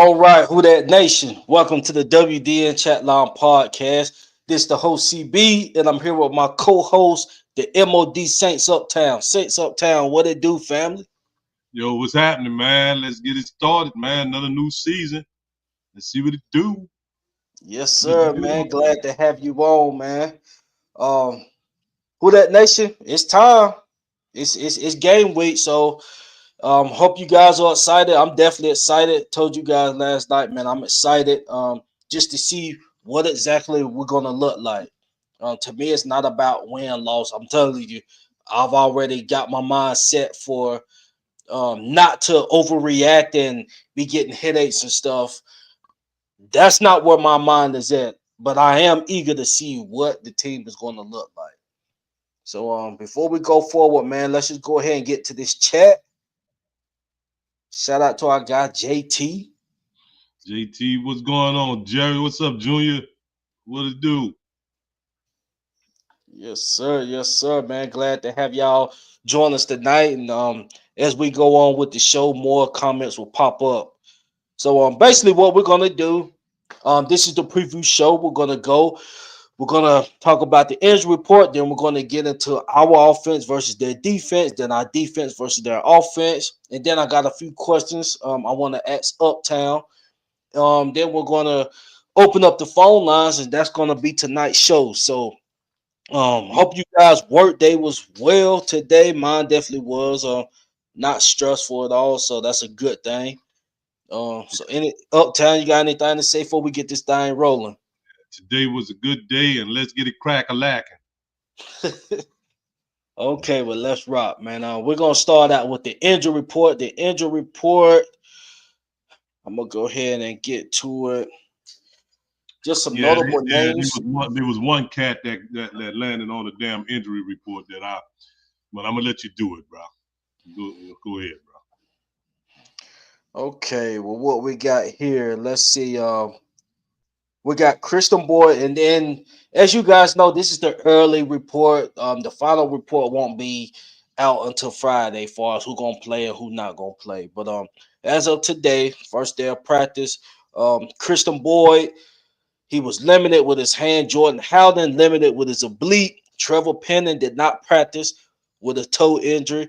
All right, Who That Nation? Welcome to the WDN Chatline podcast. This is the host CB, and I'm here with my co-host, the MOD Saints Uptown. Saints Uptown, what it do, family? Yo, what's happening, man? Let's get it started, man. Another new season. Let's see what it do. Yes, sir, man. Glad to have you on, man. Um, Who That Nation? It's time. It's game week, so hope you guys are excited. I'm definitely excited. Told you guys last night, man. I'm excited. Just to see what exactly we're gonna look like. To me, it's not about win loss. I'm telling you, I've already got my mind set for not to overreact and be getting headaches and stuff. That's not where my mind is at. But I am eager to see what the team is going to look like. So before we go forward, man, let's just go ahead and get to this chat. Shout out to our guy JT. JT, what's going on? Jerry, what's up, Junior? What it do? Yes, sir. Yes, sir, man. Glad to have y'all join us tonight. And as we go on with the show, more comments will pop up. So basically what we're gonna do, this is the preview show. We're gonna talk about the injury report, then we're gonna get into our offense versus their defense, then our defense versus their offense, and then I got a few questions I want to ask Uptown. Then we're gonna open up the phone lines, and that's gonna be tonight's show. So hope you guys' work day was well today. Mine definitely was. Not stressful at all, so that's a good thing. So any Uptown, you got anything to say before we get this thing rolling? Today was a good day, and let's get it crack-a-lacking. Okay, well, let's rock, man. We're gonna start out with the injury report. The injury report. I'm gonna go ahead and get to it. Just some Yeah, notable names. there was one cat that landed on a damn injury report but I'm gonna let you do it, bro. Go ahead, bro. Okay, well, what we got here? Let's see. We got Christian Boyd, and then as you guys know, this is the early report. The final report won't be out until Friday, far as who gonna play and who not gonna play. But as of today, first day of practice, Christian Boyd, he was limited with his hand. Jordan Howden limited with his oblique. Trevor Penning did not practice with a toe injury.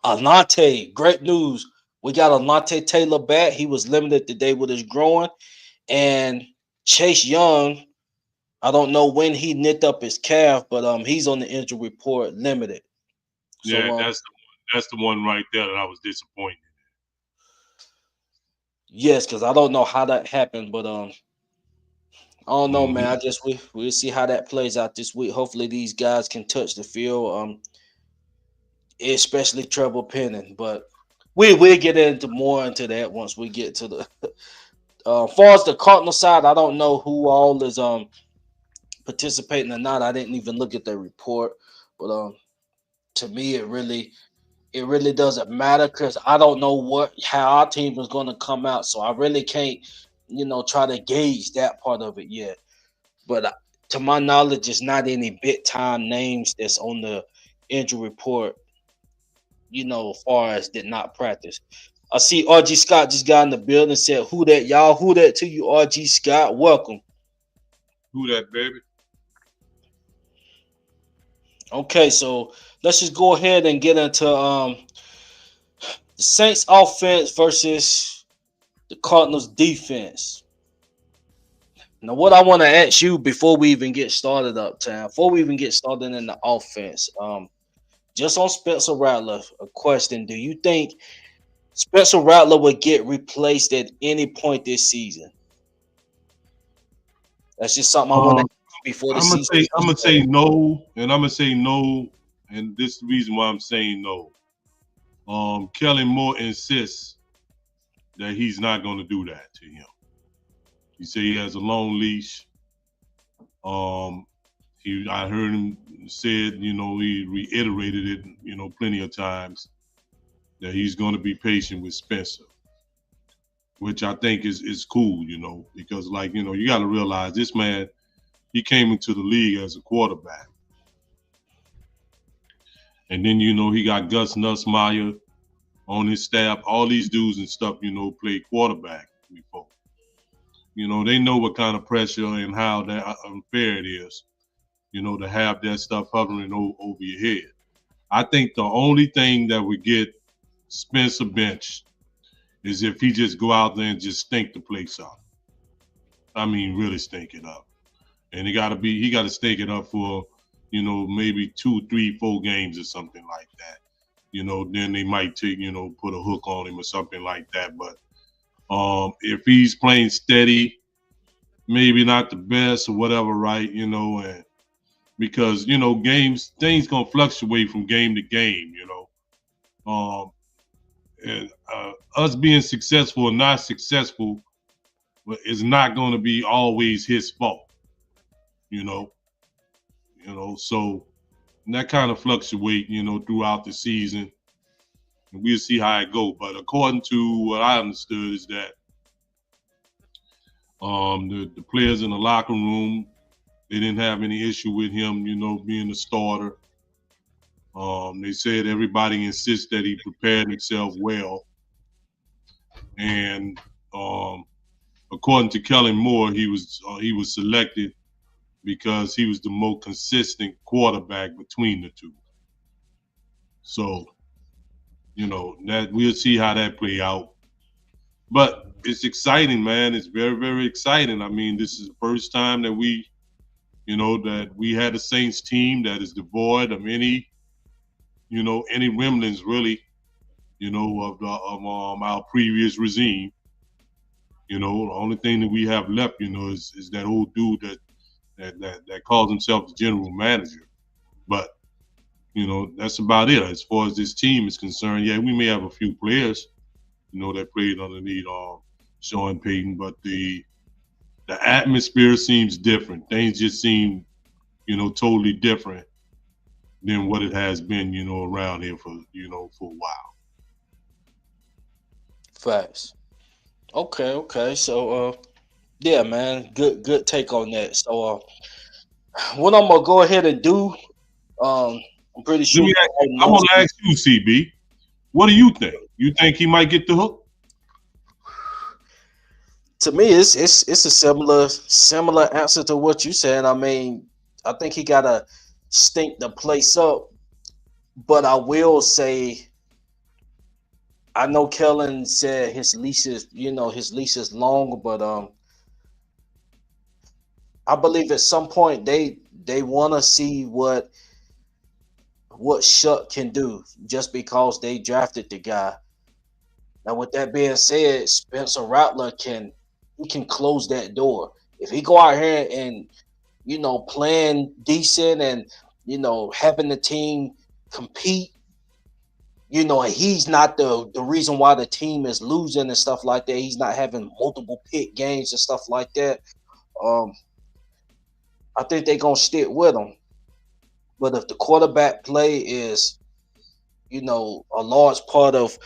Alante, great news. We got Alante Taylor back. He was limited today with his groin. And Chase Young, I don't know when he nicked up his calf, but he's on the injury report limited. Yeah, So that's the one right there that I was disappointed. yes, because I don't know how that happened, but I don't know, man. Mm-hmm. We'll see how that plays out this week. Hopefully these guys can touch the field, especially Trevor Penning. But we'll get into more into that once we get to the far as the Cardinal side, I don't know who all is participating or not. I didn't even look at the report, but to me, it really doesn't matter because I don't know how our team is going to come out, so I really can't, try to gauge that part of it yet. But to my knowledge, it's not any big time names that's on the injury report. As far as did not practice. I see RG Scott just got in the building and said, "Who that, y'all? Who that to you, RG Scott? Welcome." Who that, baby? Okay, so let's just go ahead and get into the Saints offense versus the Cardinals defense. Now, what I want to ask you before we even get started, Uptown, before we even get started in the offense, just on Spencer Rattler, a question: do you think Spencer Rattler would get replaced at any point this season? That's just something I want to Um, ask before the season even I'm gonna say starts. no, and I'm gonna say no, and this is the reason why I'm saying no. Kellen Moore insists that he's not gonna do that to him. He said he has a long leash. Um, I heard him said, he reiterated it, plenty of times that he's gonna be patient with Spencer, which I think is cool, because you got to realize this man, he came into the league as a quarterback. And then, he got Gus Nussmeier on his staff. All these dudes and stuff, play quarterback. before. They know what kind of pressure and how that unfair it is, to have that stuff hovering over your head. I think the only thing that would get Spencer benched is if he just go out there and just stink the place up. I mean, really stink it up. And he got to stink it up for, maybe 2, 3, 4 games or something like that. Then they might take, put a hook on him or something like that. But if he's playing steady, maybe not the best or whatever, right? And because, things gonna fluctuate from game to game, and us being successful or not successful is not going to be always his fault, so that kind of fluctuate, throughout the season, and we'll see how it go. But according to what I understood is that the players in the locker room, they didn't have any issue with him, being a starter. They said everybody insists that he prepared himself well. And according to Kellen Moore, he was selected because he was the most consistent quarterback between the two. So, that we'll see how that play out. But it's exciting, man. It's very, very exciting. I mean, this is the first time that we had a Saints team that is devoid of any remnants really, of our previous regime. The only thing that we have left, is that old dude that calls himself the general manager. But, that's about it. As far as this team is concerned, yeah, we may have a few players, that played underneath Sean Payton, but the atmosphere seems different. Things just seem, totally different than what it has been, around here for a while. Facts. Okay. So, yeah, man, good take on that. So, what I'm gonna go ahead and do, I'm pretty sure. I want to ask you, CB, what do you think? You think he might get the hook? To me, it's a similar answer to what you said. I mean, I think he gotta stink the place up, but I will say, I know Kellen said his lease is long, but I believe at some point they want to see what Shuck can do just because they drafted the guy. Now, with that being said, Spencer Rattler can close that door if he go out here and playing decent and having the team compete. And he's not the reason why the team is losing and stuff like that. He's not having multiple pick games and stuff like that. I think they're gonna stick with him. But if the quarterback play is, a large part of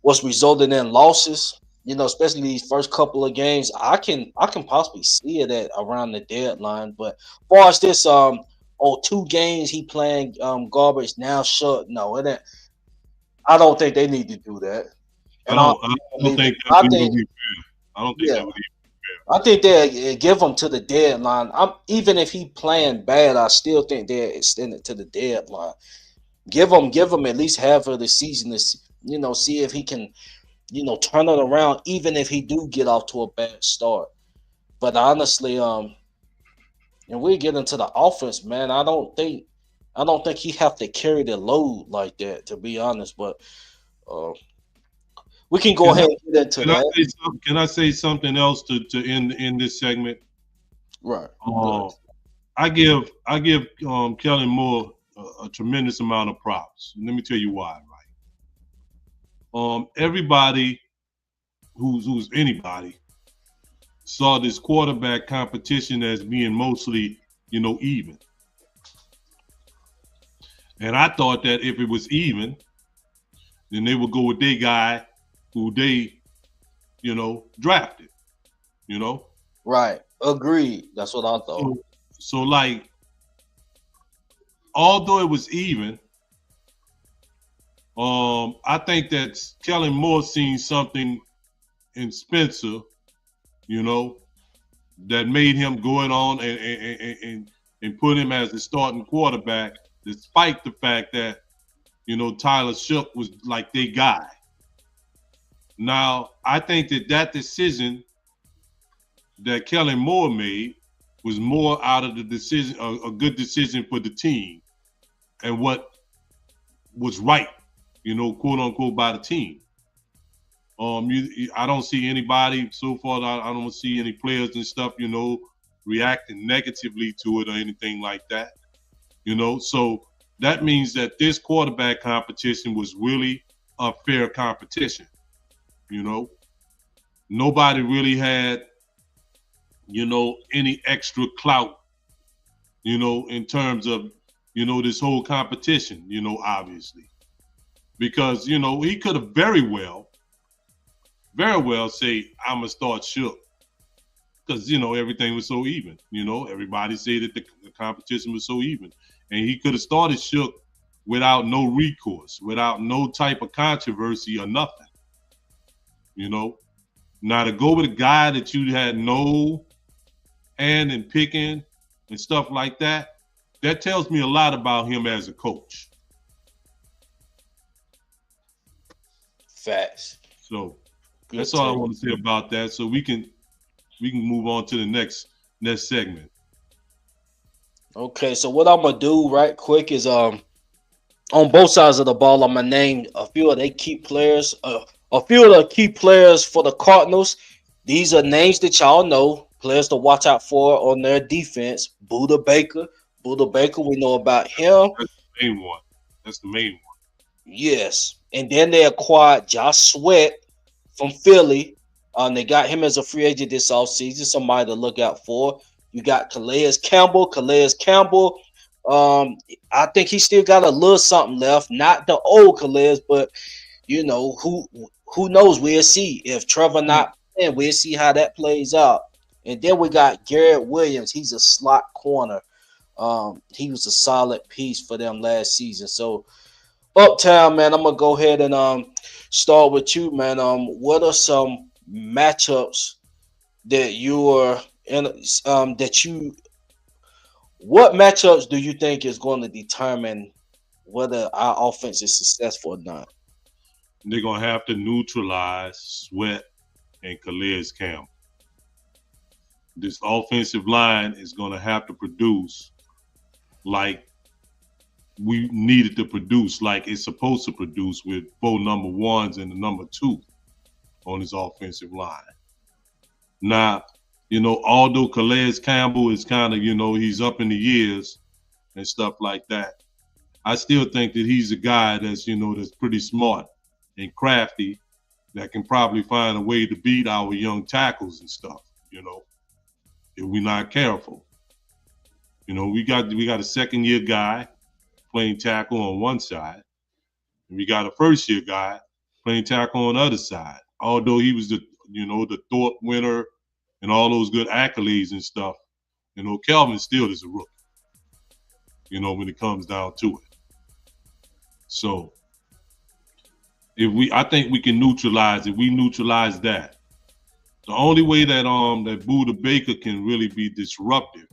what's resulting in losses, especially these first couple of games, I can possibly see it at around the deadline. But as far as this 2 games he playing garbage now shut, no, it ain't. I don't think they need to do that. And I don't think that would be fair. I don't think that would be fair. I think they give him to the deadline. Even if he playing bad, I still think they extend it to the deadline. Give him at least half of the season to see if he can turn it around, even if he do get off to a bad start. But honestly, and we get into the offense, man. I don't think he have to carry the load like that, to be honest. But we can go ahead and get into that. Can I say something else to end this segment? Right. I give Kellen Moore a tremendous amount of props. And let me tell you why. Right. Everybody who's anybody saw this quarterback competition as being mostly even. And I thought that if it was even, then they would go with their guy who they, drafted, Right. Agreed. That's what I thought. So like, although it was even, I think that Kellen Moore seen something in Spencer you know, that made him go it on and put him as the starting quarterback, despite the fact that, Tyler Shook was like their guy. Now, I think that decision that Kellen Moore made was more out of the decision, a good decision for the team and what was right, quote unquote, by the team. I don't see anybody so far. I don't see any players and stuff, reacting negatively to it or anything like that. So that means that this quarterback competition was really a fair competition. Nobody really had, any extra clout, in terms of, this whole competition, obviously, because he could have very well say, I'm gonna start Shook, because everything was so even. Everybody said that the competition was so even, and he could have started Shook without no recourse, without no type of controversy or nothing. Now to go with a guy that you had no hand in picking and stuff like that, that tells me a lot about him as a coach. Facts. So Good that's all I take. want to say about that. So we can move on to the next segment. Okay, so what I'm gonna do right quick is on both sides of the ball, I'm gonna name a few of their key players. A few of the key players for the Cardinals. These are names that y'all know, players to watch out for on their defense. Buda Baker. Buda Baker, we know about him. That's the main one. That's the main one. Yes. And then they acquired Josh Sweat from Philly. They got him as a free agent this offseason, somebody to look out for. You got Calais Campbell. Calais Campbell, I think he still got a little something left. Not the old Calais, but who knows? We'll see. If Trevor not playing, we'll see how that plays out. And then we got Garrett Williams. He's a slot corner. He was a solid piece for them last season. So Uptown, man, I'm gonna go ahead and start with you, man. What are some matchups that you are in? That you What matchups do you think is going to determine whether our offense is successful or not? They're gonna have to neutralize Sweat and Calais Campbell. This offensive line is gonna have to produce like we needed to produce, like it's supposed to produce, with both number ones and the number two on his offensive line. Now, although Calais Campbell is kind of, he's up in the years and stuff like that, I still think that he's a guy that's, that's pretty smart and crafty, that can probably find a way to beat our young tackles and stuff, if we're not careful. We got a second year guy playing tackle on one side, and we got a first year guy playing tackle on the other side. Although he was the Thorpe winner and all those good accolades and stuff, Kelvin still is a rookie, when it comes down to it. So I think we can neutralize it. We neutralize that. The only way that that Buda Baker can really be disruptive,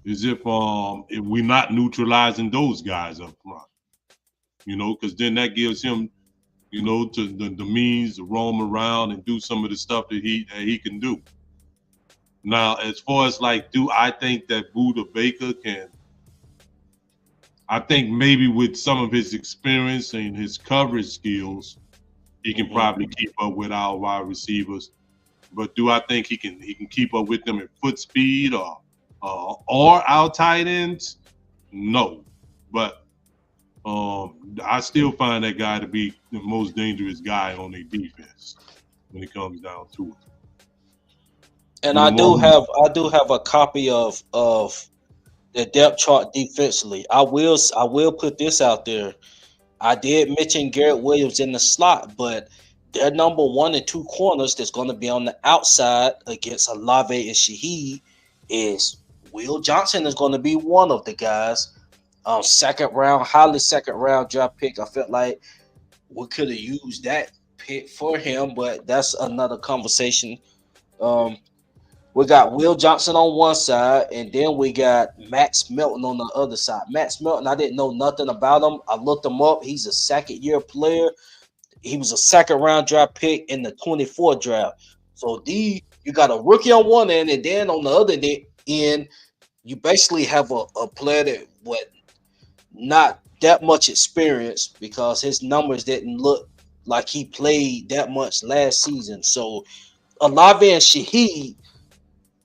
is if we're not neutralizing those guys up front, because then that gives him, to the means to roam around and do some of the stuff that he can do. Now, as far as do I think that Buda Baker can? I think maybe with some of his experience and his coverage skills, he can probably keep up with our wide receivers. But do I think he can keep up with them at foot speed or our tight ends? No. But I still find that guy to be the most dangerous guy on their defense when it comes down to it. And I do have a copy of the depth chart defensively. I will put this out there. I did mention Garrett Williams in the slot, but their number one and two corners that's going to be on the outside against Olave and Shaheed is Will Johnson is going to be one of the guys. Second round, highly second round draft pick. I felt like we could have used that pick for him, but that's another conversation. Um, we got Will Johnson on one side, and then we got Max Melton on the other side. Max Melton, I didn't know nothing about him. I looked him up. He's a second year player. He was a second round draft pick in the 24 draft. So you got a rookie on one end, and then on the other end, you basically have a player that what not that much experience because his numbers didn't look like he played that much last season. So Olave and Shaheed,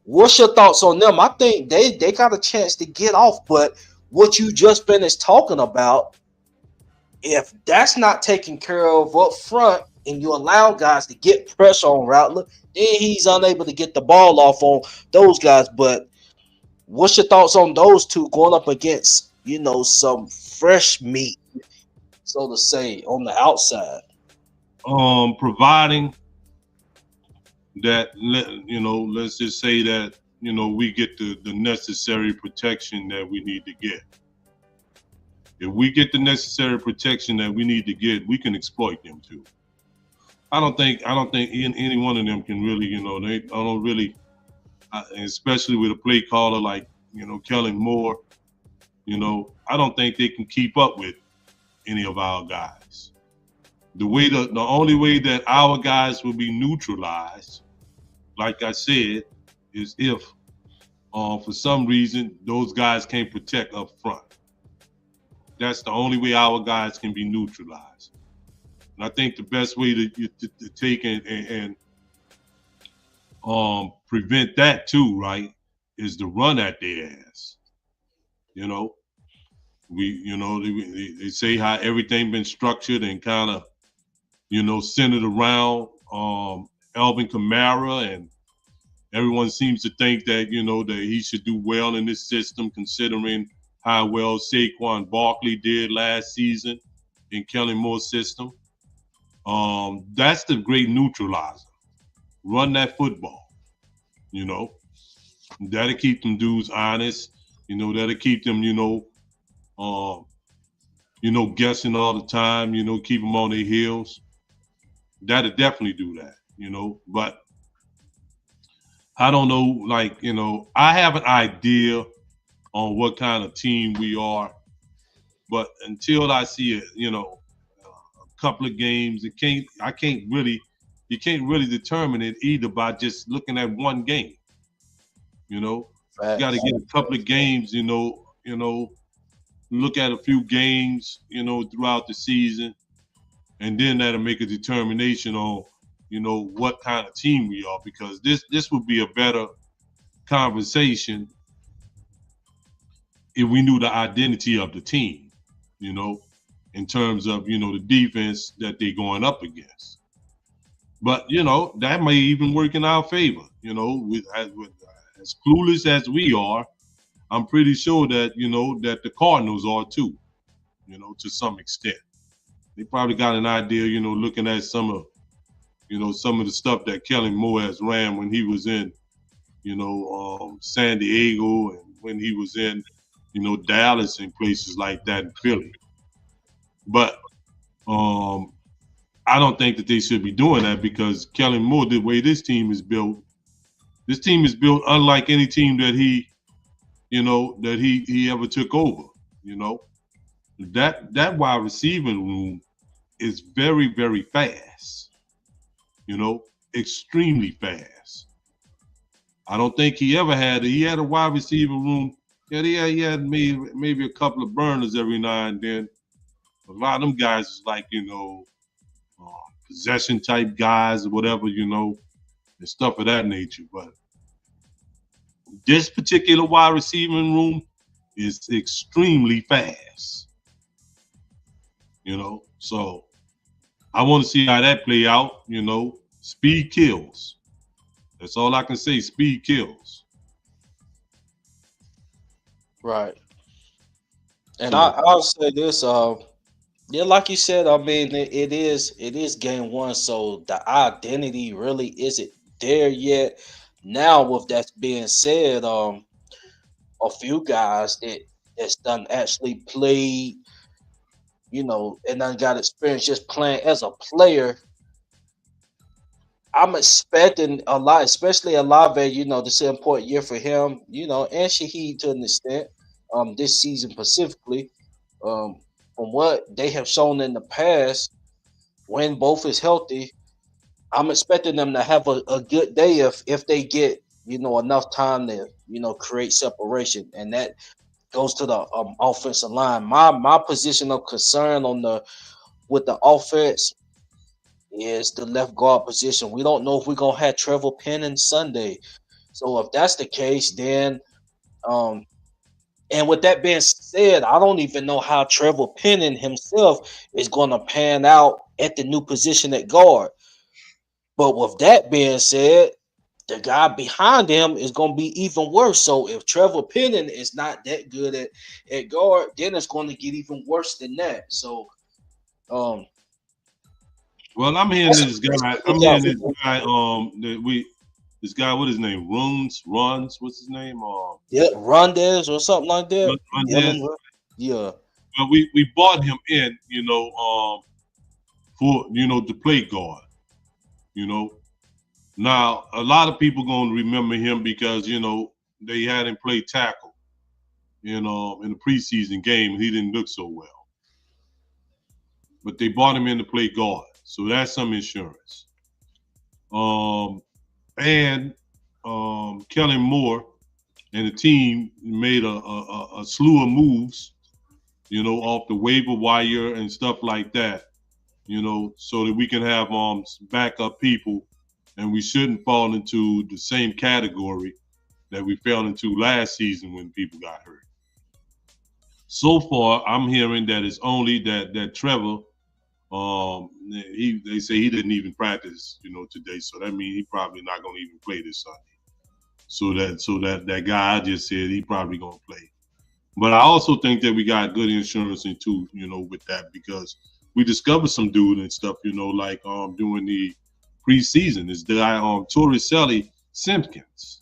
what's your thoughts on them? I think they got a chance to get off, but what you just finished talking about, if that's not taken care of up front and you allow guys to get pressure on Rattler, then he's unable to get the ball off on those guys. But what's your thoughts on those two going up against, some fresh meat, so to say, on the outside? Providing that, let's just say that, we get the necessary protection that we need to get. If we get the necessary protection that we need to get, we can exploit them too. I don't think any one of them can really, they I don't really, especially with a play caller like, Kellen Moore, I don't think they can keep up with any of our guys. The only way that our guys will be neutralized, like I said, is if for some reason those guys can't protect up front. That's the only way our guys can be neutralized. And I think the best way to take and prevent that too, right, is to run at their ass. You know, they say how everything been structured and kind of, centered around Alvin Kamara, and everyone seems to think that, that he should do well in this system, considering how well Saquon Barkley did last season in Kellen Moore's system. That's the great neutralizer. Run that football, you know. That'll keep them dudes honest. That'll keep them, guessing all the time, keep them on their heels. That'll definitely do that, But I don't know, like, I have an idea on what kind of team we are, but until I see a couple of games, you can't really determine it either by just looking at one game. You got to Facts. get a couple of games, look at a few games, throughout the season, and then that'll make a determination on, what kind of team we are, because this would be a better conversation if we knew the identity of the team, in terms of, the defense that they're going up against. But, that may even work in our favor, with as clueless as we are. I'm pretty sure that, that the Cardinals are too, to some extent. They probably got an idea, looking at some of the stuff that Kellen Moore has ran when he was in, San Diego, and when he was in, Dallas and places like that in Philly. But I don't think that they should be doing that, because Kellen Moore, the way this team is built unlike any team that he ever took over. That wide receiving room is very, very fast. Extremely fast. I don't think he ever he had a wide receiver room. Yeah, he had maybe a couple of burners every now and then. A lot of them guys is like, possession type guys or whatever, and stuff of that nature. But this particular wide receiving room is extremely fast. So I want to see how that play out. Speed kills. That's all I can say. Speed kills. Right. And So I'll say this, yeah, like you said, I mean it is game one, so the identity really isn't there yet. Now, with that being said, a few guys that's done actually played, and done got experience just playing as a player. I'm expecting a lot, especially Olave. This is an important year for him. And Shaheed to an extent. This season specifically, um, from what they have shown in the past, when both is healthy, I'm expecting them to have a good day if they get enough time to create separation, and that goes to the offensive line. My position of concern on the with the offense is the left guard position. We don't know if we're gonna have Trevor Penning Sunday. So if that's the case, then um and with that being said, I don't even know how Trevor Penning himself is gonna pan out at the new position at guard. But with that being said, the guy behind him is going to be even worse. So if Trevor Penning is not that good at guard, then it's going to get even worse than that. So um, Well, I'm hearing that's this guy. look I'm out hearing for. this guy. This guy. What his name? Runs. What's his name? Yeah, Rondez or something like that. Rundez. Dylan, yeah, But we bought him in, for to play guard. You know. Now a lot of people gonna remember him because they had him play tackle, in the preseason game, and he didn't look so well. But they bought him in to play guard, so that's some insurance. Um, and Kellen Moore and the team made a slew of moves, off the waiver wire and stuff like that, so that we can have backup people, and we shouldn't fall into the same category that we fell into last season when people got hurt. So far, I'm hearing that it's only that Trevor. They say he didn't even practice, today. So that means he probably not going to even play this Sunday. So that guy I just said he probably going to play. But I also think that we got good insurance too, with that because we discovered some dude and stuff, like during the preseason. Is the guy Torricelli Simpkins.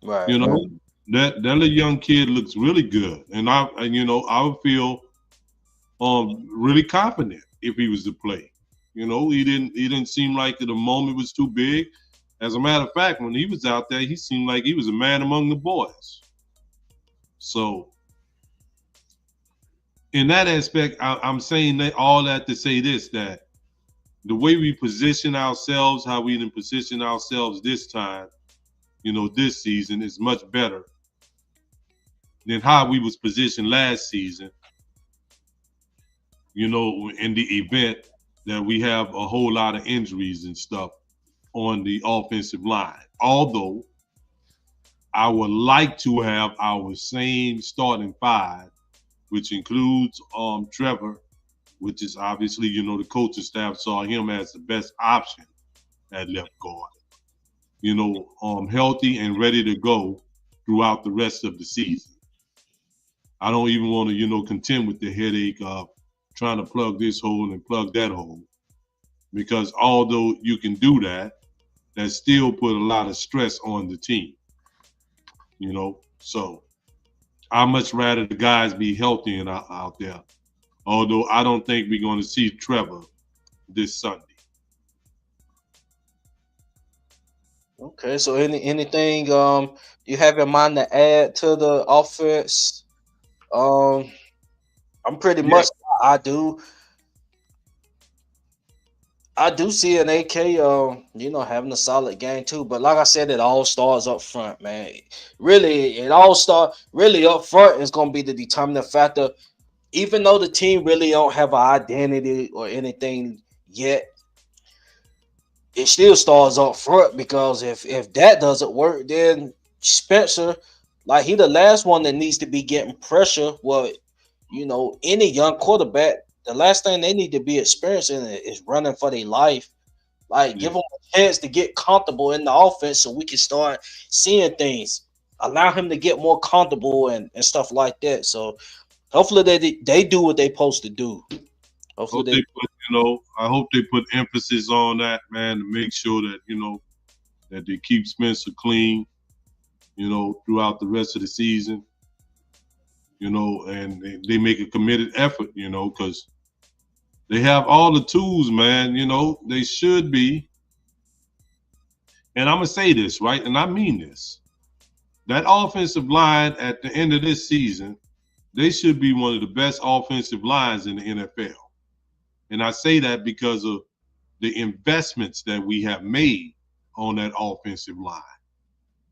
right. You know, that little young kid looks really good, and I would feel really confident if he was to play. He didn't seem like the moment was too big. As a matter of fact, when he was out there, he seemed like he was a man among the boys. So in that aspect, I'm saying that all that to say this, that the way we position ourselves, how we didn't position ourselves this time, this season is much better than how we was positioned last season, in the event that we have a whole lot of injuries and stuff on the offensive line. Although I would like to have our same starting five, which includes Trevor, which is obviously, the coaching staff saw him as the best option at left guard. Healthy and ready to go throughout the rest of the season. I don't even want to, contend with the headache of trying to plug this hole and plug that hole. Because although you can do that, that still put a lot of stress on the team. So I much rather the guys be healthy and out there. Although I don't think we're going to see Trevor this Sunday. Okay. So anything you have in mind to add to the offense? Um, I'm pretty Yeah. much I do. I do see an AK, having a solid game too. But like I said, it all starts up front, man. Really, it all start really up front is going to be the determining factor. Even though the team really don't have an identity or anything yet, it still starts up front because if that doesn't work, then Spencer, like he the last one that needs to be getting pressure. Well, any young quarterback, the last thing they need to be experiencing is running for their life. Like, Yeah. give them a chance to get comfortable in the offense so we can start seeing things. Allow him to get more comfortable and stuff like that. So hopefully they do what they supposed to do. Hopefully Hope they they put, I hope they put emphasis on that, man, to make sure that, that they keep Spencer clean, throughout the rest of the season, and they make a committed effort, because they have all the tools, man. They should be. And I'm gonna say this, right? And I mean this. That offensive line at the end of this season, they should be one of the best offensive lines in the NFL. And I say that because of the investments that we have made on that offensive line.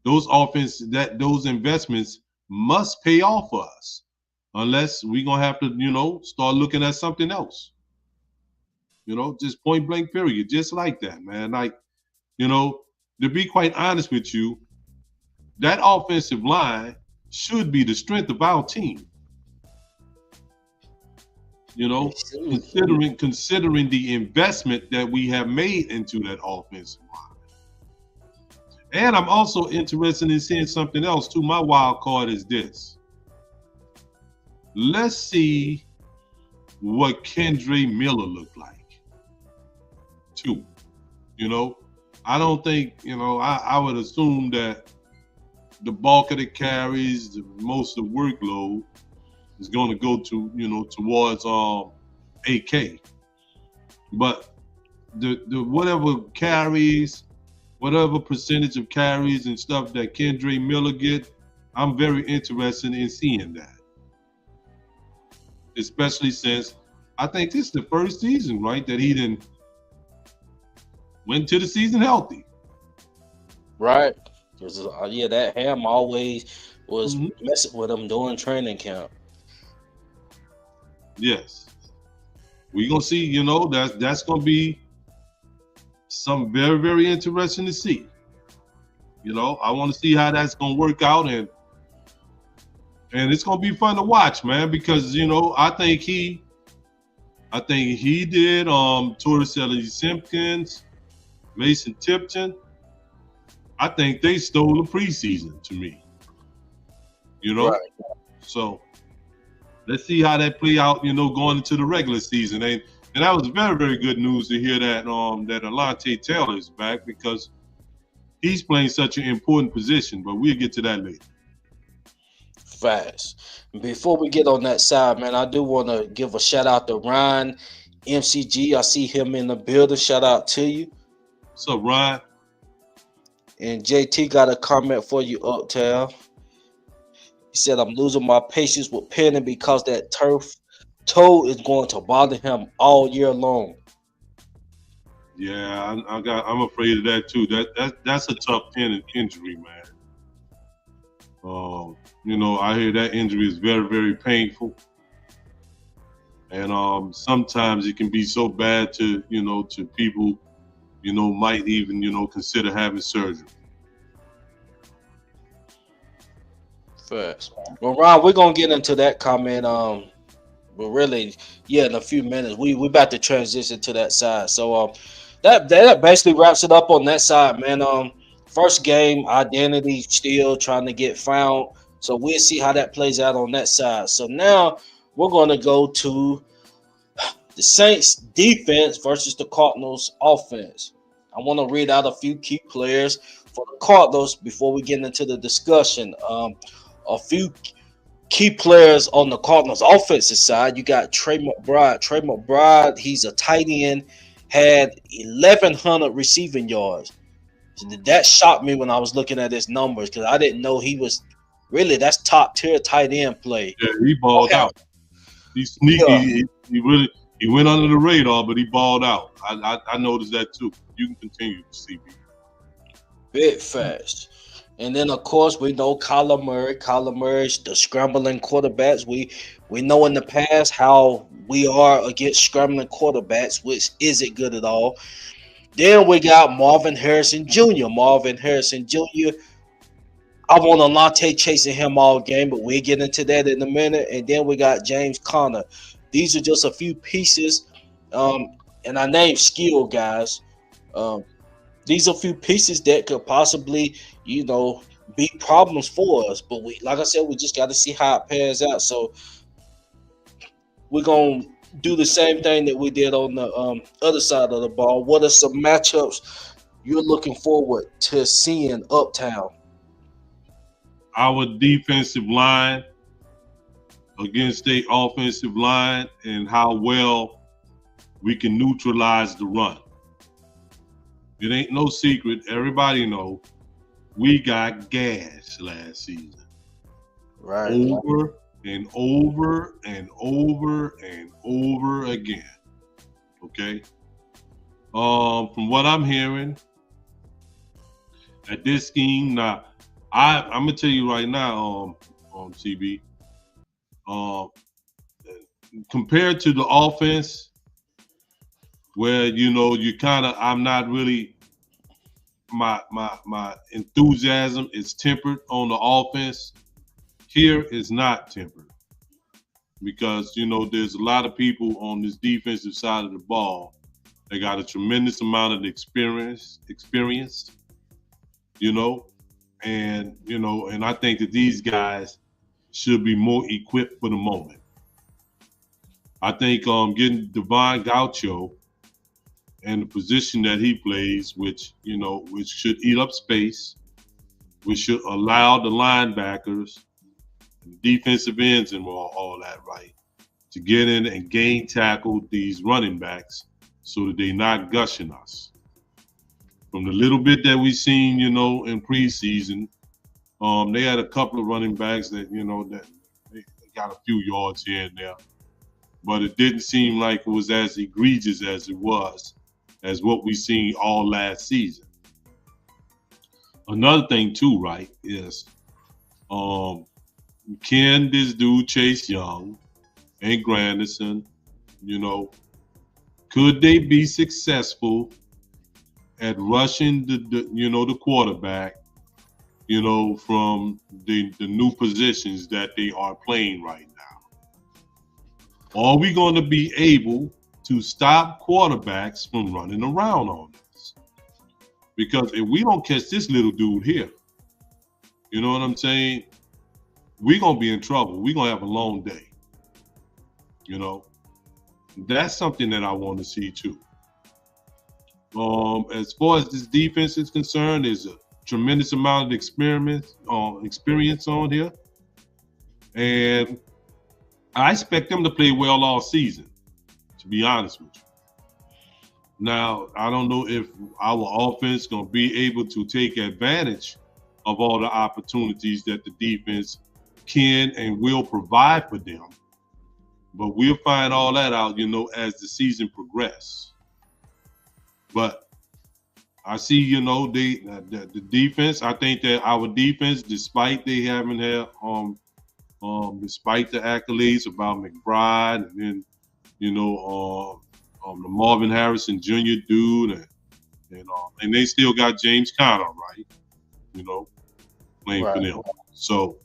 Those investments must pay off for us, unless we're gonna have to, start looking at something else. Just point blank period, just like that, man. Like, to be quite honest with you, that offensive line should be the strength of our team. Considering the investment that we have made into that offensive line. And I'm also interested in seeing something else too. My wild card is this. Let's see what Kendre Miller looked like too. I don't think, I would assume that the bulk of the carries, most of the workload is going to go to, towards AK. But the whatever carries, whatever percentage of carries and stuff that Kendre Miller get, I'm very interested in seeing that. Especially since I think this is the first season, right, that he didn't went to the season healthy. Right. Because that ham always was messing with him during training camp. Yes. We're gonna see, that's gonna be something very, very interesting to see. I want to see how that's gonna work out, and it's gonna be fun to watch, man, because I think he did Torricelli Simpkins, Mason Tipton. I think they stole the preseason to me. Right. So let's see how that play out, going into the regular season. And that was very, very good news to hear that that Alontae Taylor is back, because he's playing such an important position. But we'll get to that later. Fast. Before we get on that side, man, I do want to give a shout out to Ryan MCG. I see him in the building. Shout out to you. What's up, Ryan? And JT got a comment for you, Uptown. He said, I'm losing my patience with Penny because that turf toe is going to bother him all year long. Yeah, I'm afraid of that too. That's a tough injury, man. I hear that injury is very, very painful. And sometimes it can be so bad to people, might even, consider having surgery. First. Well, Ron, we're gonna get into that comment. But really, in a few minutes, we about to transition to that side. So that basically wraps it up on that side, man. First game, identity still trying to get found. So we'll see how that plays out on that side. So now we're gonna go to the Saints defense versus the Cardinals offense. I want to read out a few key players for the Cardinals before we get into the discussion. A few key players on the Cardinals offensive side. You got Trey McBride. Trey McBride, he's a tight end, had 1,100 receiving yards. So that shocked me when I was looking at his numbers, because I didn't know he was really, that's top tier tight end play. Yeah, he balled out. He's sneaky. Yeah. He went under the radar, but he balled out. I noticed that too. You can continue to see me. Bit fast. And then, of course, we know Kyler Murray. Kyler Murray's the scrambling quarterbacks. We know in the past how we are against scrambling quarterbacks, which isn't good at all. Then we got Marvin Harrison Jr. Marvin Harrison Jr. I want Alontae chasing him all game, but we'll get into that in a minute. And then we got James Conner. These are just a few pieces. And I named skill guys. These are a few pieces that could possibly, be problems for us. But like I said, we just got to see how it pans out. So we're going to do the same thing that we did on the other side of the ball. What are some matchups you're looking forward to seeing Uptown? Our defensive line against their offensive line, and how well we can neutralize the run. It ain't no secret. Everybody know we got gas last season. Right. Over and over and over and over again. Okay. From what I'm hearing, at this scheme, now I'm gonna tell you right now, CB, um, compared to the offense, where you kind of I'm not really my enthusiasm is tempered on the offense. Here is not tempered because there's a lot of people on this defensive side of the ball. They got a tremendous amount of experience, you know, and I think that these guys should be more equipped for the moment. I think getting Devon Gaucho and the position that he plays, which should eat up space, which should allow the linebackers, the defensive ends, and all that right to get in and gain tackle these running backs so that they're not gushing us. From the little bit that we've seen, in preseason, they had a couple of running backs that they got a few yards here and there, but it didn't seem like it was as egregious as it was as what we seen all last season. Another thing too, right, is um, can this dude Chase Young and Granderson, you know, could they be successful at rushing the quarterback, from the new positions that they are playing right now? Are we going to be able to stop quarterbacks from running around on us? Because if we don't catch this little dude here, you know what I'm saying? We're going to be in trouble. We're going to have a long day. That's something that I want to see too. As far as this defense is concerned, there's a tremendous amount of experience on here. And I expect them to play well all season, to be honest with you. Now, I don't know if our offense going to be able to take advantage of all the opportunities that the defense can and will provide for them. But we'll find all that out, as the season progresses. But I see, the defense. I think that our defense, despite they haven't had, despite the accolades about McBride and then, the Marvin Harrison Jr. dude, and they still got James Conner, right? Playing for them. So,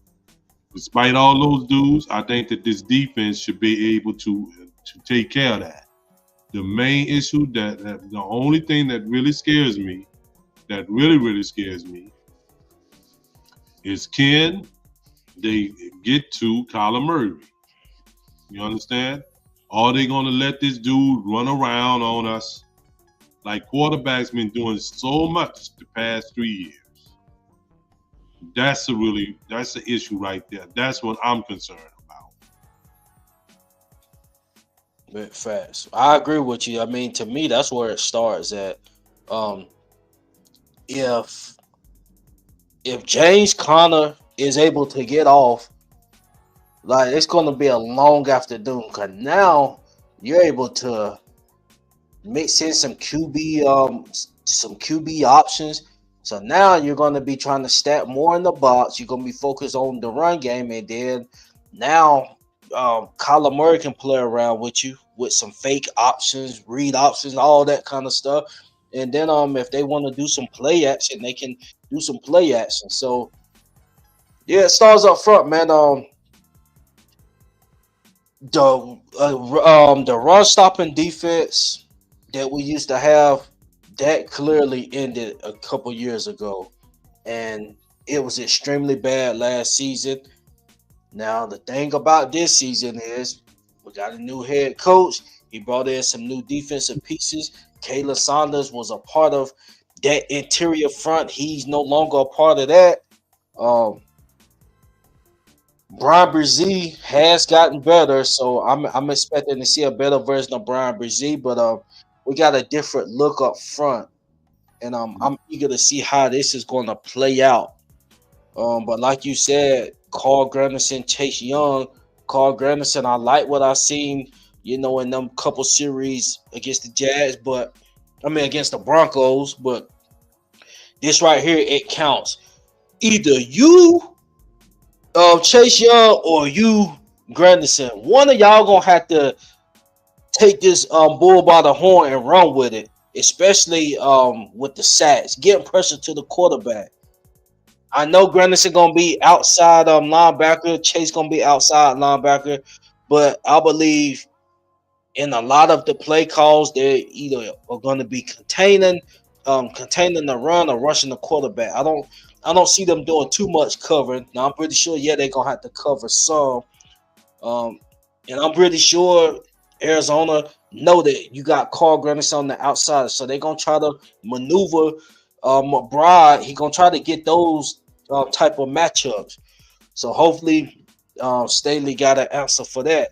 despite all those dudes, I think that this defense should be able to take care of that. The main issue that the only thing that really scares me, that really scares me, is can they get to Kyler Murray? You understand? Are they going to let this dude run around on us like quarterback's been doing so much the past 3 years? That's the issue right there. That's what I'm concerned about. Bit fast. I agree with you. I mean, to me, that's where it starts at. Um, if James Conner is able to get off, like it's going to be a long afternoon. Cause now you're able to mix in some QB options. So now you're going to be trying to stack more in the box. You're going to be focused on the run game, and then now Kyler Murray can play around with you with some fake options, read options, all that kind of stuff. And then if they want to do some play action, they can do some play action. So yeah, it starts up front, man. The run stopping defense that we used to have, that clearly ended a couple years ago, and it was extremely bad last season. Now the thing about this season is we got a new head coach. He brought in some new defensive pieces. Kayla Saunders was a part of that interior front. He's no longer a part of that. Um, Brian Brzee has gotten better, so I'm expecting to see a better version of Brian Brzee. But we got a different look up front. and I'm eager to see how this is going to play out. But like you said, Carl Granderson, Chase Young, Carl Granderson, I like what I seen, in them couple series against the Jazz, but I mean against the Broncos. But this right here, it counts. Either you, Chase Young, or you, Granderson. One of y'all gonna have to take this bull by the horn and run with it, especially with the sacks, getting pressure to the quarterback. I know Granderson gonna be outside linebacker, Chase gonna be outside linebacker, but I believe in a lot of the play calls, they either are gonna be containing the run or rushing the quarterback. I don't see them doing too much covering. Now I'm pretty sure, yeah, they're gonna have to cover some. Um, and I'm pretty sure Arizona know that you got Carl Granderson on the outside, so they're gonna try to maneuver McBride. He gonna try to get those type of matchups. So hopefully, Staley got an answer for that.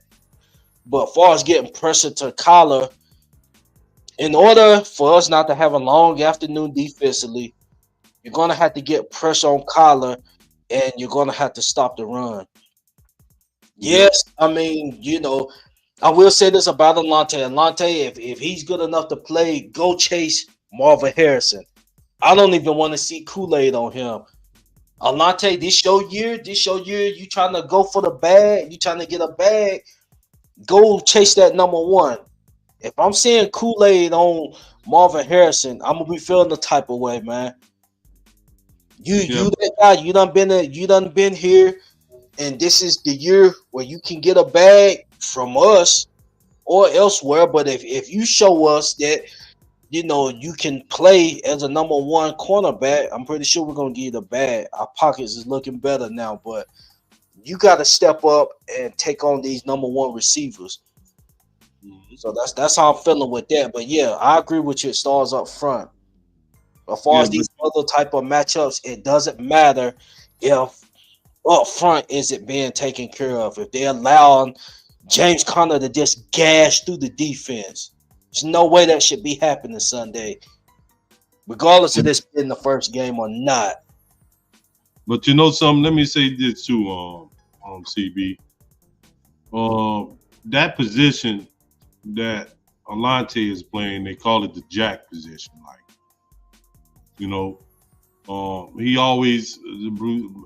But as far as getting pressure to Kyler, in order for us not to have a long afternoon defensively, you're gonna have to get pressure on Kyler, and you're gonna have to stop the run. Yep. Yes, I mean, I will say this about Alante. Alante, if he's good enough to play, go chase Marvin Harrison. I don't even want to see Kool-Aid on him. Alante, this your year. This your year. You trying to go for the bag. You trying to get a bag. Go chase that number one. If I'm seeing Kool-Aid on Marvin Harrison, I'm gonna be feeling the type of way, man. You Yeah. you that guy. You done been here, and this is the year where you can get a bag from us or elsewhere. But if you show us that you can play as a number one cornerback, I'm pretty sure we're gonna give you the bag. Our pockets is looking better now, but you got to step up and take on these number one receivers. Mhm. So that's how I'm feeling with that. But yeah, I agree with your stars up front. As far Yeah, as but these other type of matchups, it doesn't matter if up front is it being taken care of. If they're allowing James Conner to just gash through the defense, there's no way that should be happening Sunday, regardless of this being the first game or not. but you know something. Let me say this too, CB. That position that Alante is playing, they call it the jack position. Like, you know, he always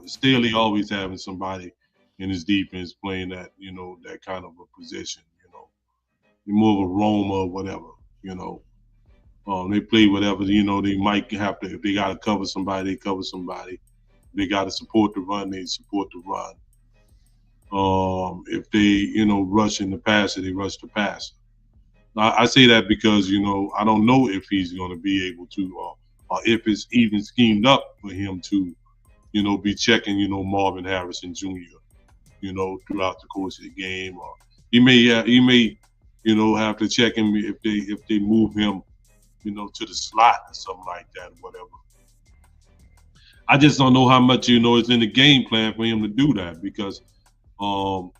Staley always having somebody in his defense playing that, that kind of a position. More of a Roma or whatever. You know, they play whatever. They might have to, if they got to cover somebody, they cover somebody. If they got to support the run, they support the run. If they, rush in the passer, they rush the passer. I say that because I don't know if he's going to be able to, or if it's even schemed up for him to, be checking, Marvin Harrison Jr. Throughout the course of the game, or he may, have to check him if they move him, to the slot or something like that, or whatever. I just don't know how much is in the game plan for him to do that because um,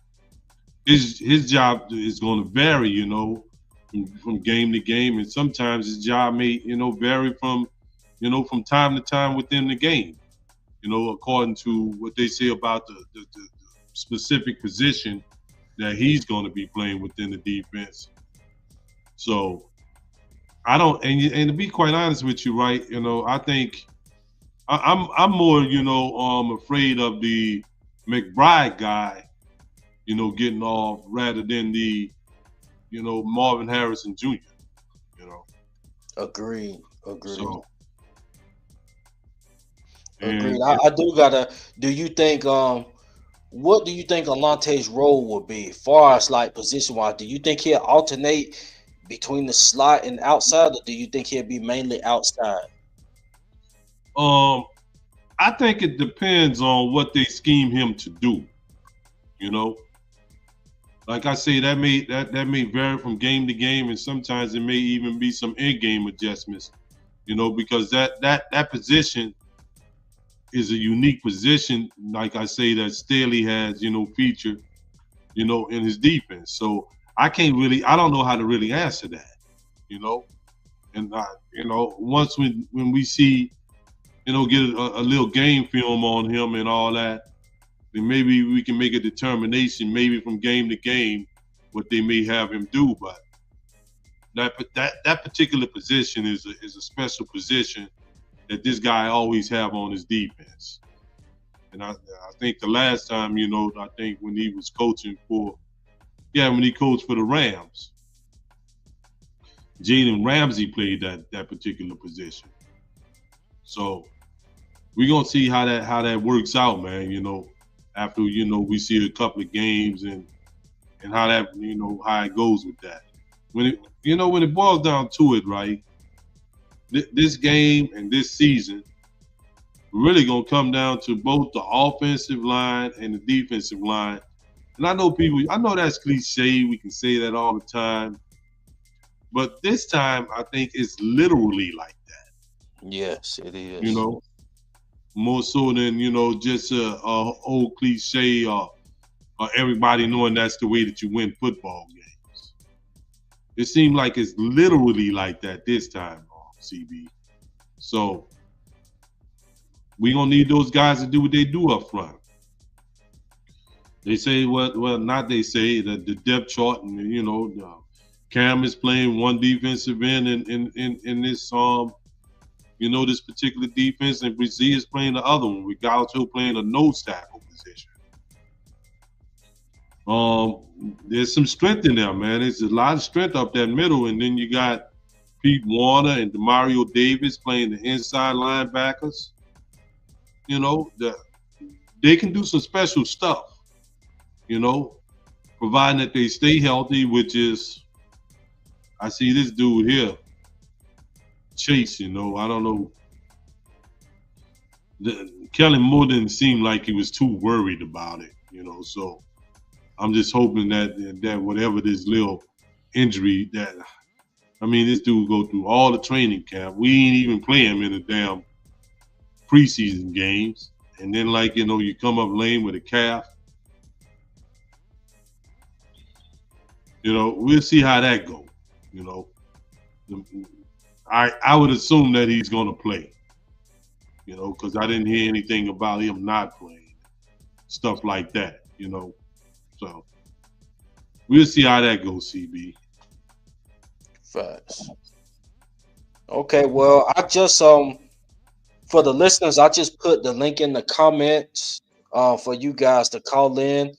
his job is going to vary, from game to game, and sometimes his job may, vary from time to time within the game, according to what they say about the specific position that he's going to be playing within the defense. So I don't, and to be quite honest with you, right, I think I'm more, afraid of the McBride guy, getting off rather than the, Marvin Harrison Jr. You know, Agreed. Agreed. so Agreed. and I do gotta. Do you think what do you think Alante's role will be, far as like position wise? Do you think he'll alternate between the slot and outside, or do you think he'll be mainly outside? um, I think it depends on what they scheme him to do. You know, like I say, that may vary from game to game, and sometimes it may even be some in-game adjustments. Because that position is a unique position, like I say, that Staley has, featured, in his defense. So I don't know how to really answer that, you know. And once when we see, get a little game film on him and all that, then maybe we can make a determination, maybe from game to game, what they may have him do. But that particular position is a special position that this guy always have on his defense. And I think the last time, I think when he was coaching when he coached for the Rams, Jalen Ramsey played that particular position. So we're gonna see how that works out, man. After we see a couple of games and how that how it goes with that. When it boils down to it, right? This game and this season really gonna come down to both the offensive line and the defensive line. And I know that's cliche. We can say that all the time. But this time, I think it's literally like that. Yes, it is. More so than just a old cliche or everybody knowing that's the way that you win football games. It seemed like it's literally like that this time, CB. So we're gonna need those guys to do what they do up front. They say not they say that the depth chart and Cam is playing one defensive end in this this particular defense, and Brazil is playing the other one, with Galto playing a nose tackle position. There's some strength in there, man. There's a lot of strength up that middle, and then you got Pete Warner and Demario Davis playing the inside linebackers. They can do some special stuff, providing that they stay healthy, which is, I see this dude here, Chase, I don't know. Kellen Moore didn't seem like he was too worried about it, so I'm just hoping that whatever this little injury this dude go through all the training camp. We ain't even play him in the damn preseason games. And then you come up lame with a calf. We'll see how that go. I would assume that he's going to play, because I didn't hear anything about him not playing, stuff like that, So we'll see how that goes, CB. Facts. Okay, well, I just for the listeners, I just put the link in the comments for you guys to call in.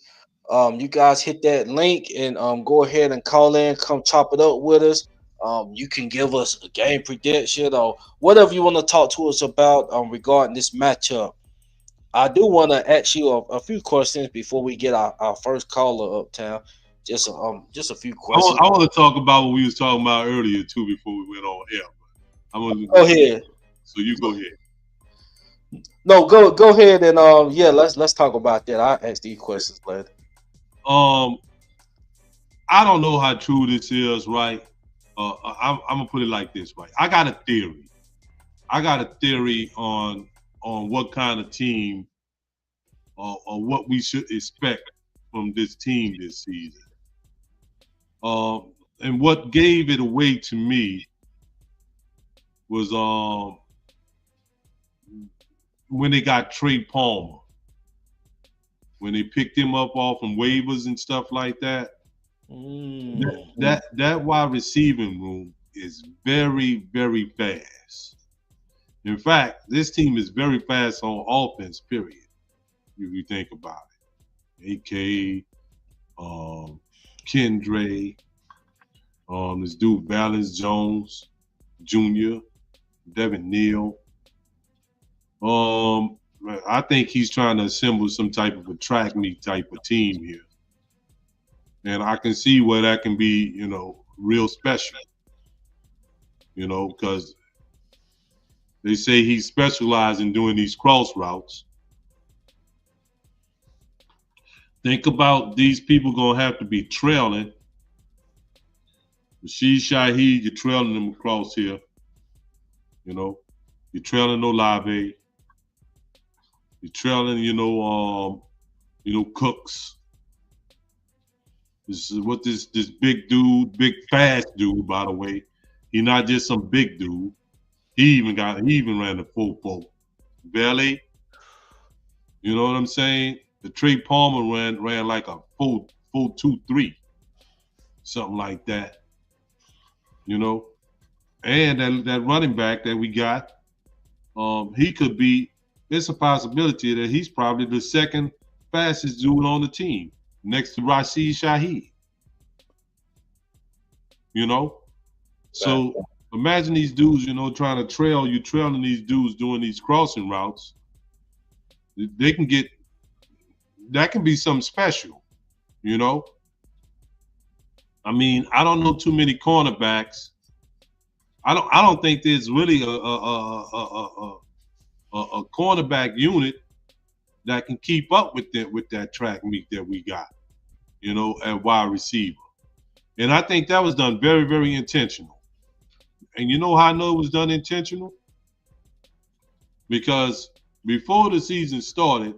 You guys hit that link and go ahead and call in, come chop it up with us. You can give us a game prediction or whatever you want to talk to us about regarding this matchup. I do want to ask you a few questions before we get our first caller uptown. Just a few questions. I want to talk about what we was talking about earlier too before we went on air. Go ahead. So you go ahead. No, go ahead and let's talk about that. I'll ask these questions later. I don't know how true this is, right? I'm gonna put it like this, right? I got a theory. On what kind of team or what we should expect from this team this season. And what gave it away to me was when they got Trey Palmer. When they picked him up off from waivers and stuff like that. That wide receiving room is very, very fast. In fact, this team is very fast on offense, period. If you think about it. AK, Kendre, this dude Valens Jones Jr., Devin Neal. I think he's trying to assemble some type of a track meet type of team here. And I can see where that can be, real special. Because they say he specializes in doing these cross routes. Think about these people going to have to be trailing. Rashid Shaheed, you're trailing them across here. You're trailing Olave. You're trailing, Cooks. This is what this big dude, big fast dude, by the way. He not just some big dude. He even ran the 4-4 belly. You know what I'm saying? The Trey Palmer ran like a 4-2-3, something like that. You know, and that running back that we got, he could be. It's a possibility that he's probably the second fastest dude on the team, next to Rashid Shaheed. You know, so imagine these dudes, trying to trailing these dudes doing these crossing routes. They can get, that can be something special, you know. I mean, I don't know too many cornerbacks. I don't think there's really a cornerback unit that can keep up with that track meet that we got, at wide receiver. And I think that was done very, very intentional. And you know how I know it was done intentional? Because before the season started,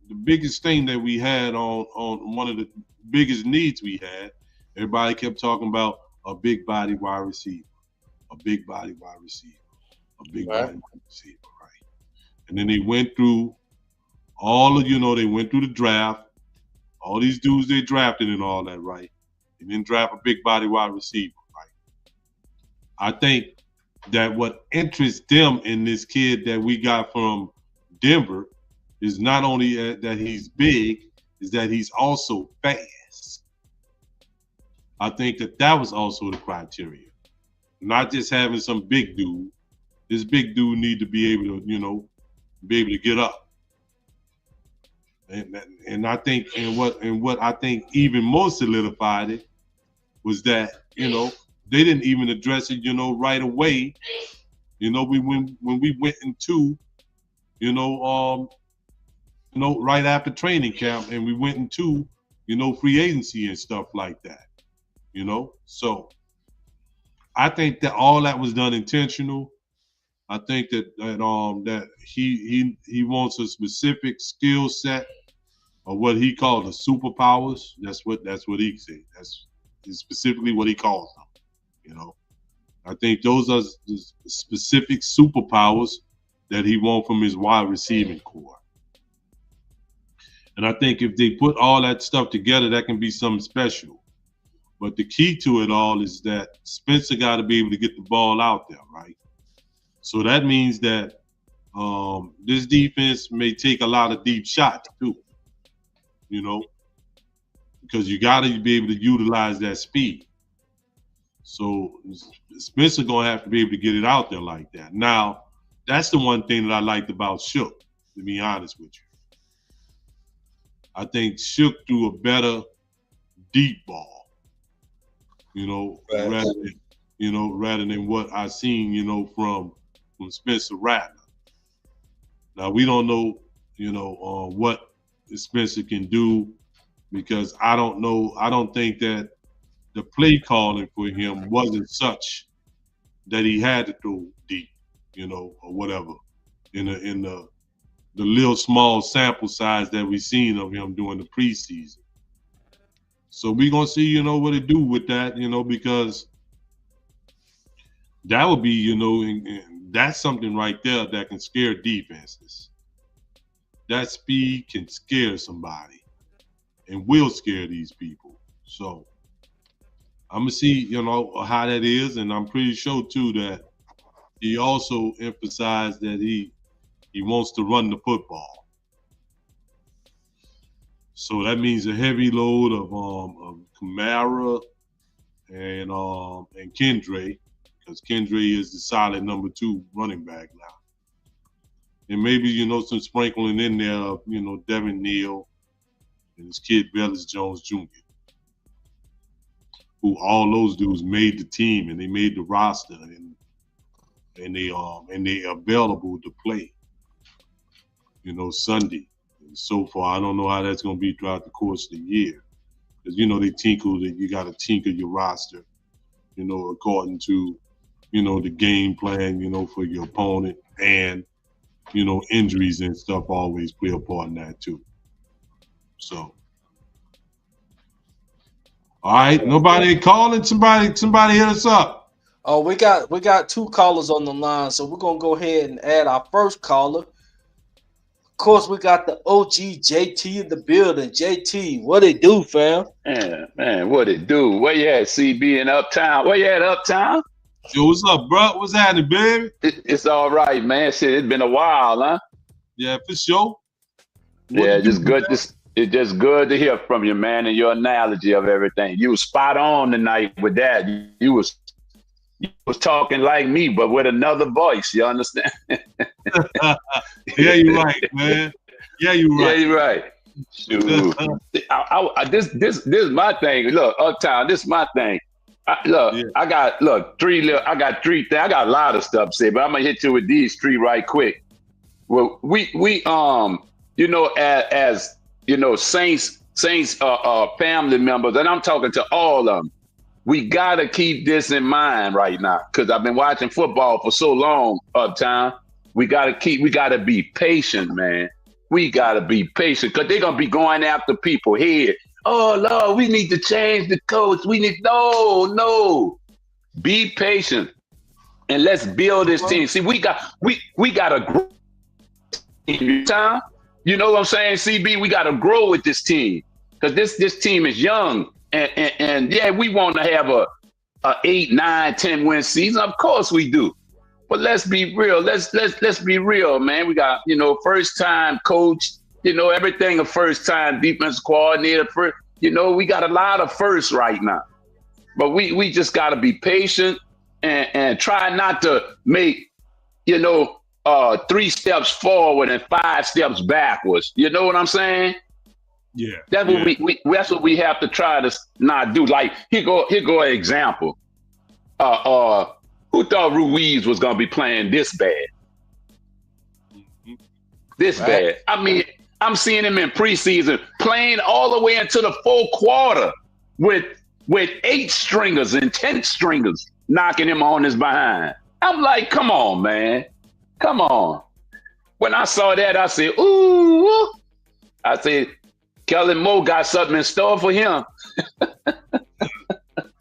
the biggest thing that we had on one of the biggest needs we had, everybody kept talking about a big body wide receiver, a big body wide receiver, a big body wide receiver, right? And then they went through they went through the draft, all these dudes they drafted and all that, right? And then draft a big body wide receiver, right? I think that what interests them in this kid that we got from Denver is not only that he's big, is that he's also fast. I think that was also the criteria. Not just having some big dude. This big dude need to be able to, get up. And I think what I think even more solidified it was that, they didn't even address it, right away. When we went into, right after training camp and we went into, free agency and stuff like that. So I think that all that was done intentional. I think that he wants a specific skill set of what he called the superpowers. That's what he said. That's specifically what he calls them. I think those are the specific superpowers that he wants from his wide receiving core. And I think if they put all that stuff together, that can be something special. But the key to it all is that Spencer got to be able to get the ball out there, right? So that means that this defense may take a lot of deep shots too, because you got to be able to utilize that speed. So Spencer going to have to be able to get it out there like that. Now, that's the one thing that I liked about Shook, to be honest with you. I think Shook threw a better deep ball, rather than what I seen, from Spencer Rattler. Now we don't know, what Spencer can do, because I don't think that the play calling for him wasn't such that he had to throw deep, or whatever, in the little small sample size that we seen of him during the preseason. So we're gonna see, what to do with that, because that would be, and that's something right there that can scare defenses. That speed can scare somebody and will scare these people. So I'm gonna see, how that is, and I'm pretty sure too that he also emphasized that he wants to run the football. So that means a heavy load of Kamara and Kendre, because Kendre is the solid number 2 running back now. And maybe, some sprinkling in there of, Devin Neal and his kid Bellis Jones Jr., who all those dudes made the team and they made the roster and they available to play, Sunday. And so far, I don't know how that's going to be throughout the course of the year, because they tinkle that you got to tinker your roster, according to the game plan, for your opponent, and injuries and stuff always play a part in that too. So, all right, nobody calling. Somebody hit us up. Oh, we got two callers on the line, so we're gonna go ahead and add our first caller. Of course, we got the OG JT in the building. JT, what it do, fam? Man, what it do? Where you at, CB in Uptown? Where you at, Uptown? Yo, what's up, bro? What's happening, baby? It's all right, man. Shit, it's been a while, huh? Yeah, for sure. What Yeah, it do, just good. man? It's just good to hear from you, man, and your analogy of everything. You was spot on tonight with that. You was talking like me, but with another voice. You understand? Yeah, you're right, man. Yeah, you're Yeah, right. you're right. Shoot. This is my thing. Look, Uptown. This is my thing. Yeah. I got three things. I got a lot of stuff to say, but I'm gonna hit you with these three right quick. Well, we you know, as you know, Saints family members, and I'm talking to all of them. We gotta keep this in mind right now, because I've been watching football for so long, Uptown. We gotta be patient, man. We gotta be patient, because they're gonna be going after people here. Oh Lord, we need to change the coach. No. Be patient and let's build this team. See, we got a great team, Tom. You know what I'm saying, CB? We got to grow with this team, because this team is young, and yeah, we want to have a 8, 9, 10 win season. Of course we do, but let's be real. Let's be real, man. We got first time coach. Everything a first time defense coordinator. We got a lot of firsts right now, but we just got to be patient and try not to make 3 steps forward and 5 steps backwards. You know what I'm saying? Yeah. That's what that's what we have to try to not do. Like here go an example. Who thought Ruiz was gonna be playing this bad? This bad. I mean, I'm seeing him in preseason playing all the way into the 4th quarter with 8 stringers and 10 stringers knocking him on his behind. I'm like, come on, man. Come on. When I saw that, I said, ooh. I said, Kellen Moore got something in store for him.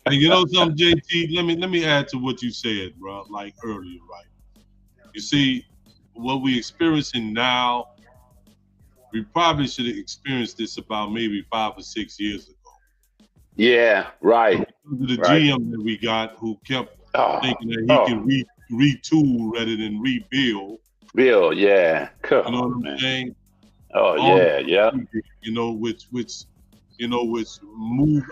And you know something, JT? Let me add to what you said, bro, like earlier, right? You see, what we experiencing now, we probably should have experienced this about maybe 5 or 6 years ago. Yeah, right. The GM that we got, who kept thinking that he can retool rather than rebuild. Bill, yeah. You know what I'm saying? Oh, yeah. Which moved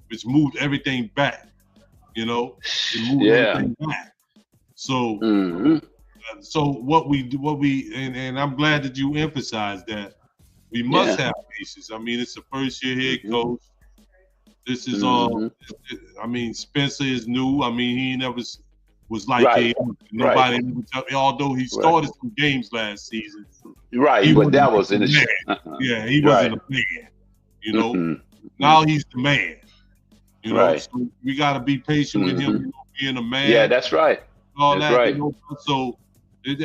which moved everything back. It moved everything back. So, so what we and I'm glad that you emphasized that we must have patience. I mean, it's a first year head coach. This is I mean, Spencer is new. I mean, he never was like nobody. Although he started some games last season, but that was in the yeah, he wasn't a man. Now he's the man. So we got to be patient with him being a man. Yeah, that's right. All that's that, right. So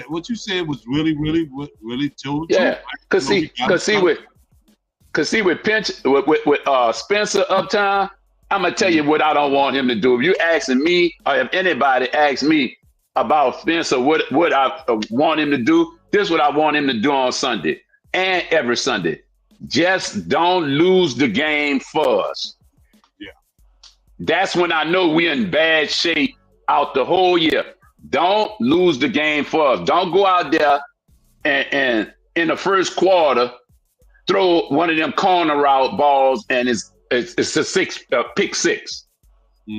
what you said was really true. Yeah, because see with Spencer Uptown, I'm gonna tell you what I don't want him to do. If you asking me, or if anybody asks me about Spencer, what I want him to do, this is what I want him to do on Sunday and every Sunday. Just don't lose the game for us. Yeah. That's when I know we're in bad shape out the whole year. Don't lose the game for us. Don't go out there and in the first quarter throw one of them corner route balls and it's a pick 6.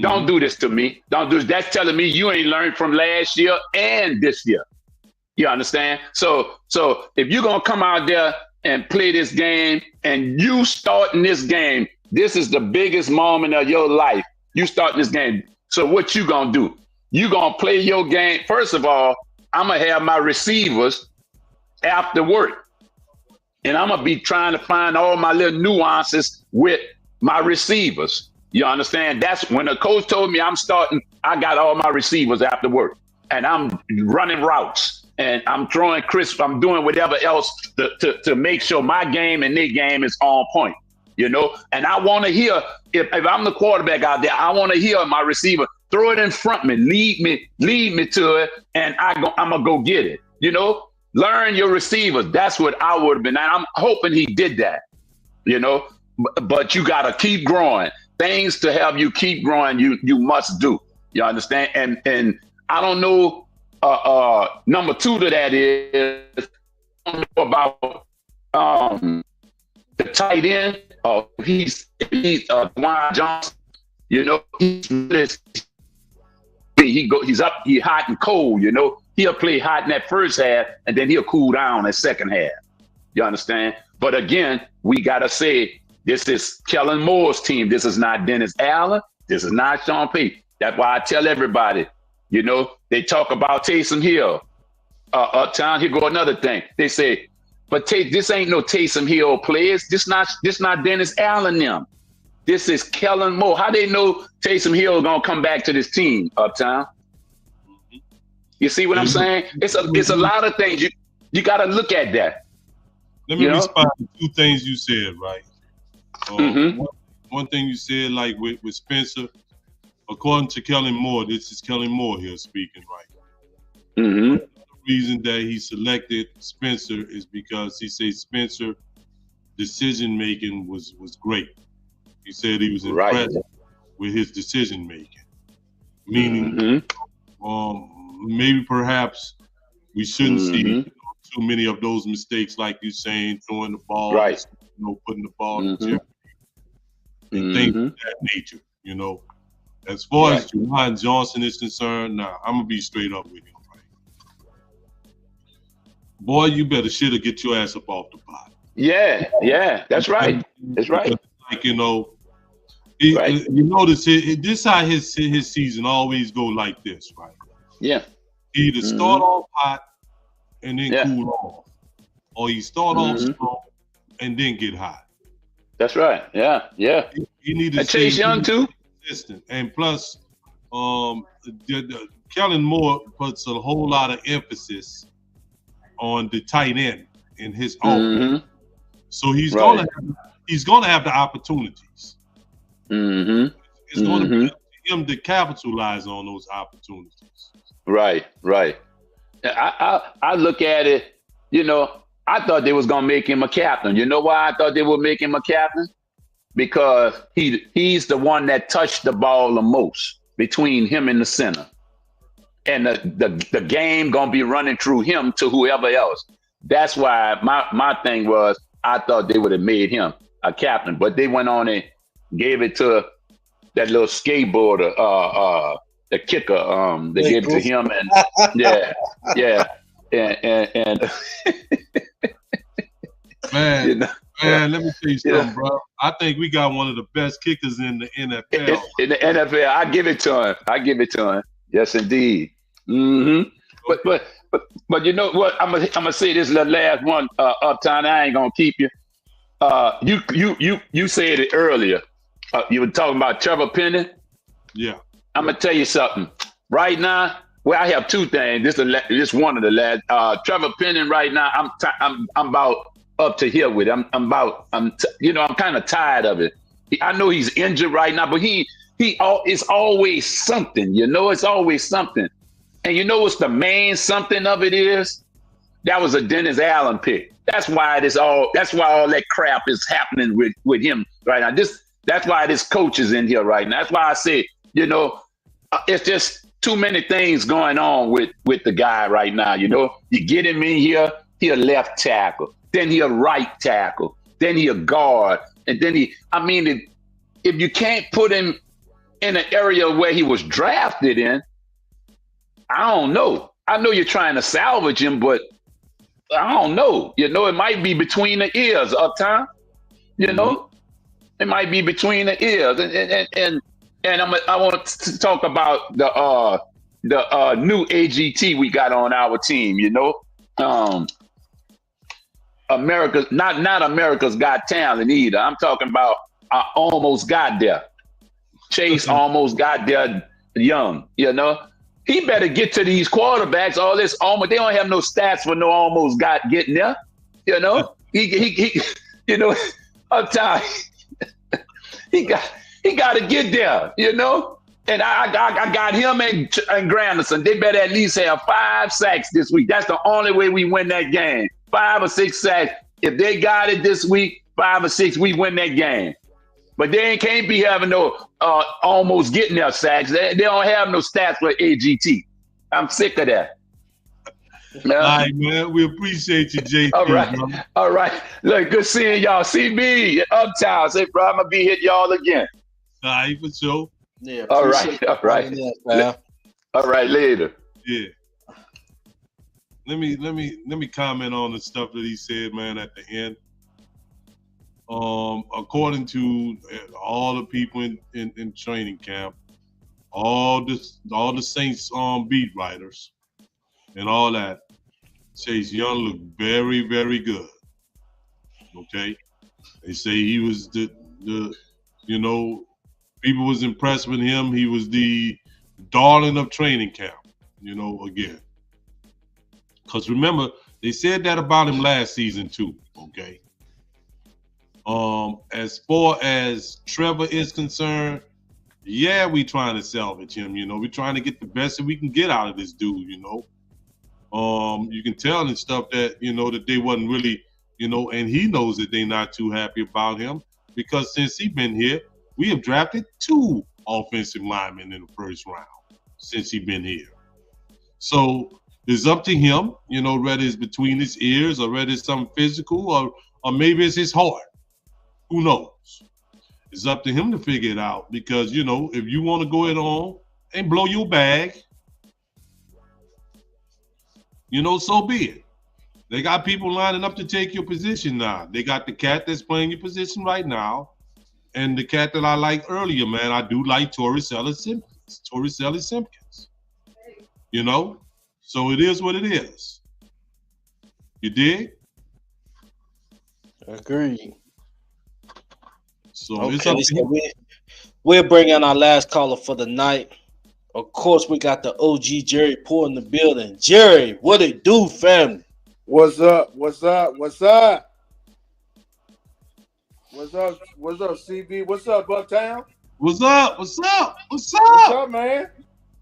Don't do this to me. Don't do this. That's telling me you ain't learned from last year and this year. You understand? So if you're gonna come out there and play this game, and you starting this game, this is the biggest moment of your life. You starting this game. So what you gonna do? You gonna play your game. First of all, I'm gonna have my receivers after work, and I'm gonna be trying to find all my little nuances with my receivers. You understand? That's when the coach told me I'm starting. I got all my receivers after work, and I'm running routes. And I'm throwing crisp. I'm doing whatever else to make sure my game and their game is on point, And I want to hear, if I'm the quarterback out there, I want to hear my receiver throw it in front of me, lead me to it, and I'm gonna go get it. You know, learn your receivers. That's what I would have been. And I'm hoping he did that. You know, but you gotta keep growing. Things to help you keep growing, you must do. You understand? And I don't know. Number two to that is I don't know about the tight end. He's Juan Johnson. You know, he's hot and cold. You know, he'll play hot in that first half, and then he'll cool down in the second half. You understand? But again, we gotta say this is Kellen Moore's team. This is not Dennis Allen. This is not Sean Payton. That's why I tell everybody. You know, they talk about Taysom Hill. Uptown, here go another thing. They say, but this ain't no Taysom Hill players. This not Dennis Allen them. This is Kellen Moore. How they know Taysom Hill is gonna come back to this team, Uptown? You see what I'm saying? It's a lot of things. You got to look at that. Let me respond to two things you said, right? One thing you said, like with Spencer, according to Kellen Moore, this is Kellen Moore here speaking, right? The reason that he selected Spencer is because he said Spencer decision making was great. He said he was impressed with his decision making, meaning maybe perhaps we shouldn't see too many of those mistakes, like you're saying, throwing the ball, putting the ball in jeopardy, and things of that nature. You know, as far as Juwan Johnson is concerned, now I'm gonna be straight up with him. Boy, you better get your ass up off the pot. Yeah, that's right. That's right. Like, you know, you notice this how his season always go like this, right? Yeah. He either start off hot and then cool off, or he start off strong and then get hot. That's right. Yeah. He need to Chase Young too. Consistent. And plus, Kellen Moore puts a whole lot of emphasis on the tight end in his own. So he's gonna have the opportunities. It's gonna be up to him to capitalize on those opportunities. Right. I look at it, you know, I thought they was gonna make him a captain. You know why I thought they would make him a captain? Because he's the one that touched the ball the most between him and the center. And the game gonna be running through him to whoever else. That's why my thing was I thought they would have made him a captain, but they went on and gave it to that little skateboarder, the kicker. They gave it to him, and and man, you know, man, let me tell you something, bro. I think we got one of the best kickers in the NFL. In the NFL, I give it to him. Yes, indeed. But you know what? I'm gonna say this the last one, Uptown. I ain't gonna keep you. You said it earlier. You were talking about Trevor Penning. Yeah. I'm gonna tell you something. Right now, well, I have two things. This one of the last. Trevor Penning. Right now, I'm about up to here with it. I'm kind of tired of it. I know he's injured right now, but it's always something. You know, it's always something. And you know what's the main something of it is? That was a Dennis Allen pick. That's why all that crap is happening with him right now. That's why this coach is in here right now. That's why I say, you know, it's just too many things going on with the guy right now. You know, you get him in here, he a left tackle, then he a right tackle, then he a guard, and then if you can't put him in an area where he was drafted in, I don't know. I know you're trying to salvage him, but I don't know. You know, it might be between the ears, Uptown. You know, it might be between the ears, and I want to talk about the new AGT we got on our team. You know, America's not America's Got Talent either. I'm talking about I almost got there. Chase almost got there young. You know. He better get to these quarterbacks. All this almost, they don't have no stats for no almost getting there. You know, he you know, Uptown, he got to get there. You know, And I got him and Granderson. They better at least have 5 sacks this week. That's the only way we win that game. 5 or 6 sacks. If they got it this week, 5 or 6, we win that game. But they can't be having no almost getting their sacks. They don't have no stats for AGT. I'm sick of that. All right, man. We appreciate you, JT. All right. Bro. All right. Look, good seeing y'all. CB, Uptown. Say, bro, I'm going to be hitting y'all again. All right, for sure. Yeah. All right. All right. All right, later. Yeah. Let me comment on the stuff that he said, man, at the end. According to all the people in training camp, all the Saints beat writers and all that, Chase Young looked very, very good. Okay, they say he was the people was impressed with him. He was the darling of training camp. Again, because remember they said that about him last season too. Okay. As far as Trevor is concerned, yeah, we trying to salvage him. We're trying to get the best that we can get out of this dude. You can tell and stuff that that they wasn't really, and he knows that they're not too happy about him because since he's been here, we have drafted 2 offensive linemen in the first round since he's been here. So it's up to him, whether it's between his ears or whether it's something physical or maybe it's his heart. Who knows? It's up to him to figure it out because, if you want to go it on and blow your bag, so be it. They got people lining up to take your position now. They got the cat that's playing your position right now and the cat that I like earlier, man. I do like Torres Ellis Simpkins. So it is what it is. You dig? Agreed. So it's up to so we'll bring in our last caller for the night. Of course, we got the OG Jerry Poole in the building. Jerry, what it do, family? What's up? What's up? What's up? What's up? What's up, CB? What's up, Bucktown? What's up? What's up? What's up? What's up, man?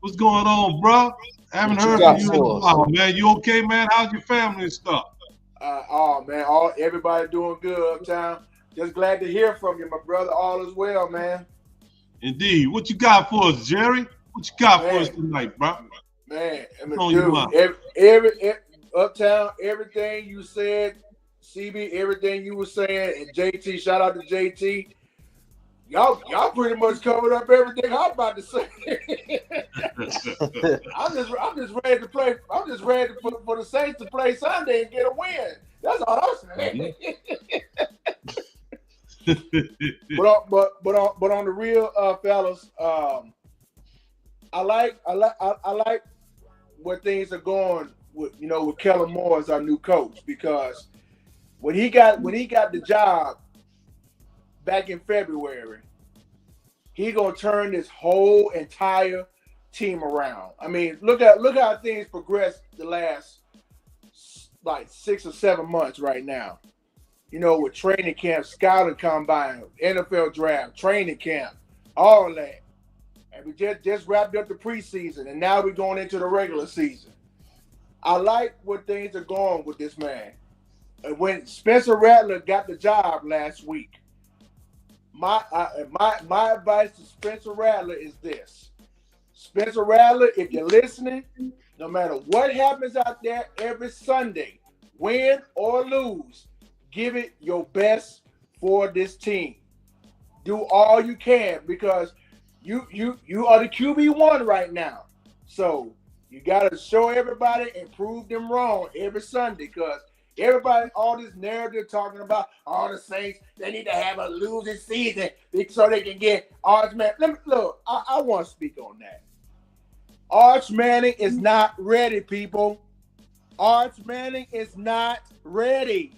What's going on, bro? Haven't heard from you in a while, man. You okay, man? How's your family and stuff? Oh man, everybody doing good, Uptown. Just glad to hear from you, my brother. All is well, man. Indeed. What you got for us, Jerry? What you got for us tonight, bro? Man, every Uptown, everything you said, CB, everything you were saying, and JT, shout out to JT. Y'all pretty much covered up everything I'm about to say. I'm just ready to play. I'm just ready for the Saints to play Sunday and get a win. That's all I'm saying. but on the real, fellas, I like where things are going with with Kellen Moore as our new coach, because when he got the job back in February, he gonna turn this whole entire team around. I mean, look how things progressed the last like 6 or 7 months right now. With training camp, scouting combine, NFL draft, training camp, all that. And we just wrapped up the preseason, and now we're going into the regular season. I like where things are going with this man. And when Spencer Rattler got the job last week, my advice to Spencer Rattler is this. Spencer Rattler, if you're listening, no matter what happens out there every Sunday, win or lose, give it your best for this team. Do all you can, because you are the QB1 right now. So you got to show everybody and prove them wrong every Sunday, because everybody, all this narrative talking about all the Saints, they need to have a losing season so they can get Arch Manning. Look, I want to speak on that. Arch Manning is not ready, people. Arch Manning is not ready.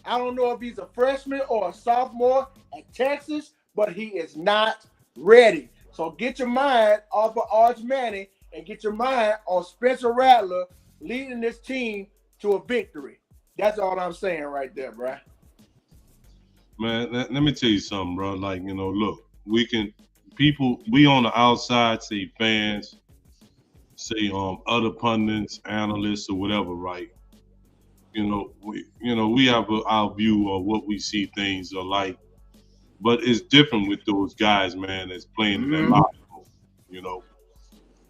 I don't know if he's a freshman or a sophomore at Texas, but he is not ready. So get your mind off of Arch Manning and get your mind on Spencer Rattler leading this team to a victory. That's all I'm saying right there, bro. Man, let me tell you something, bro. Like, look, we can people, we on the outside say fans, say other pundits, analysts, or whatever, right? We have our view of what we see things are like, but it's different with those guys, man, that's playing in that locker room.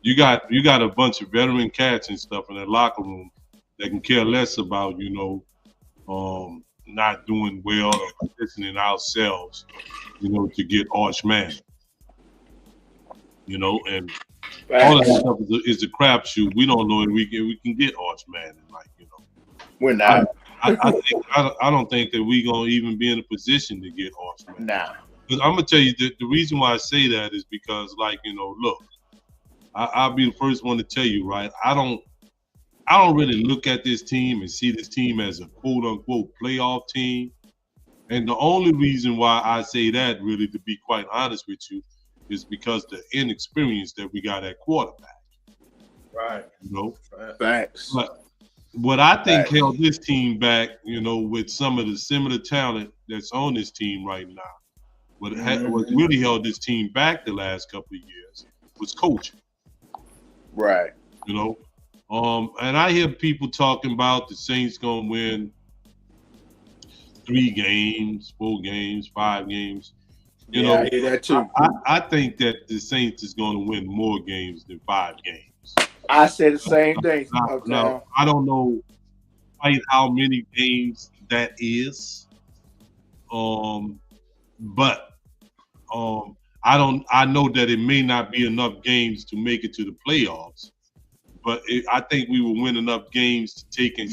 You got a bunch of veteran cats and stuff in that locker room that can care less about not doing well or positioning ourselves, to get Arch Man. And all that stuff is a crapshoot. We don't know if we can get Arch Man, We're not. I don't think that we're gonna even be in a position to get Arch Man. Nah. Because I'm gonna tell you the reason why I say that is because, look, I'll be the first one to tell you, right? I don't really look at this team and see this team as a quote unquote playoff team. And the only reason why I say that, really, to be quite honest with you, is because the inexperience that we got at quarterback. Right. Facts. But what I think held this team back, with some of the similar talent that's on this team right now, what really held this team back the last couple of years was coaching. Right. And I hear people talking about the Saints gonna win 3 games, 4 games, 5 games. I hear that too. I think that the Saints is going to win more games than 5 games. I said the same thing. Now, I don't know quite how many games that is, but I know that it may not be enough games to make it to the playoffs. But I think we will win enough games to take and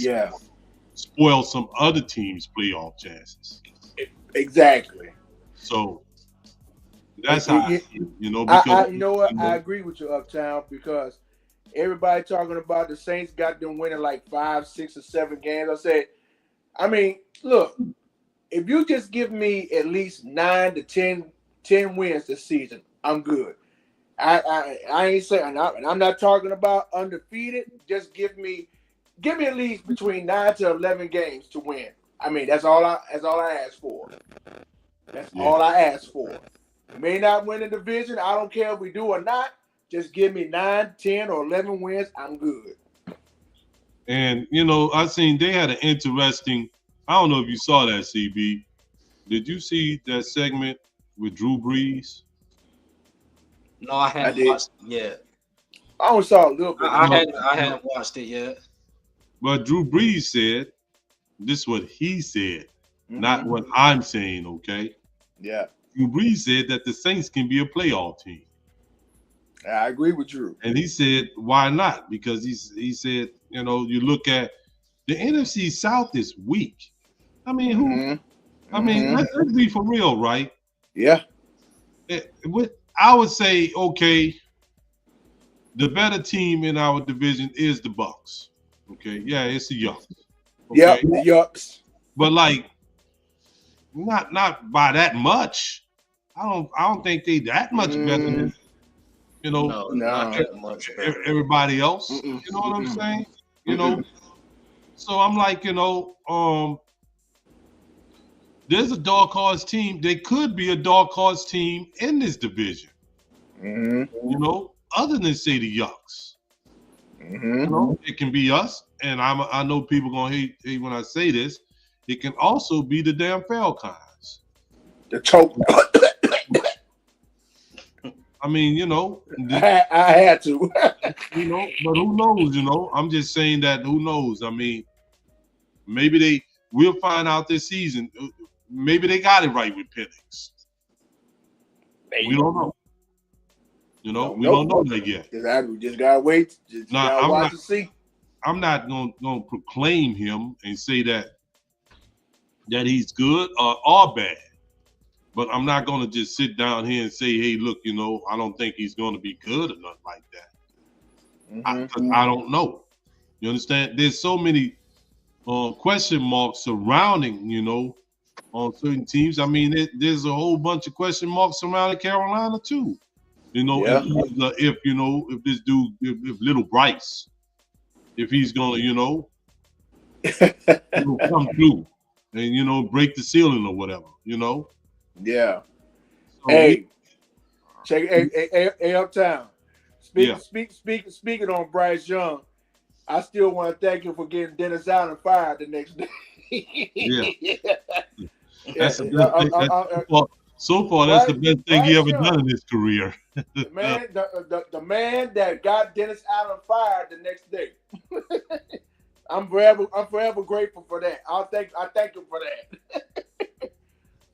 spoil some other teams' playoff chances. Exactly. So that's how I feel, because you know what? I agree with you, Uptown, because everybody talking about the Saints got them winning like 5, 6, or 7 games. I said, look, if you just give me at least 9 to 10 wins this season, I'm good. I ain't saying, and I'm not talking about undefeated. Just give me at least between 9 to 11 games to win. That's all I ask for. That's all I ask for. May not win the division. I don't care if we do or not. Just give me 9, 10, or 11 wins. I'm good. And I seen they had an interesting. I don't know if you saw that, CB. Did you see that segment with Drew Brees? No, I hadn't watched it yet. I only saw a little bit. I hadn't watched it yet. But Drew Brees said, this is what he said, not what I'm saying, okay? Yeah. Drew Brees said that the Saints can be a playoff team. I agree with Drew. And he said, why not? Because he said, you look at the NFC South is weak. Let's be for real, right? Yeah. I would say, okay, the better team in our division is the Bucks. Okay, yeah, it's the Yucks. Okay? Yeah, the Yucks. But not by that much. I don't think they that much better than not that much better. Everybody else. You know what I'm saying? So I'm like, there's a dark horse team. There could be a dark horse team in this division. Other than say the Yucks. It can be us, and I know people gonna hate when I say this. It can also be the damn Falcons. The choke. I had to. But who knows? I'm just saying that. Who knows? Maybe we'll find out this season. Maybe they got it right with Penix. We don't know. We don't know that yet. We just gotta wait. Gotta watch and see. I'm not gonna proclaim him and say that he's good or bad, but I'm not gonna just sit down here and say, hey, look, I don't think he's gonna be good or nothing like that. I don't know. You understand? There's so many question marks surrounding, on certain teams. There's a whole bunch of question marks surrounding Carolina too. If this dude, if little Bryce, if he's gonna, come through and break the ceiling or whatever, Yeah. So Check a Uptown. Yeah. Speaking on Bryce Young, I still want to thank him for getting Dennis Allen fired the next day. Yeah. Yeah, That's the best thing. So far, that's the best thing he Bryce ever done Young, in his career. the man that got Dennis Allen fired the next day. I'm forever grateful for that. I thank him for that.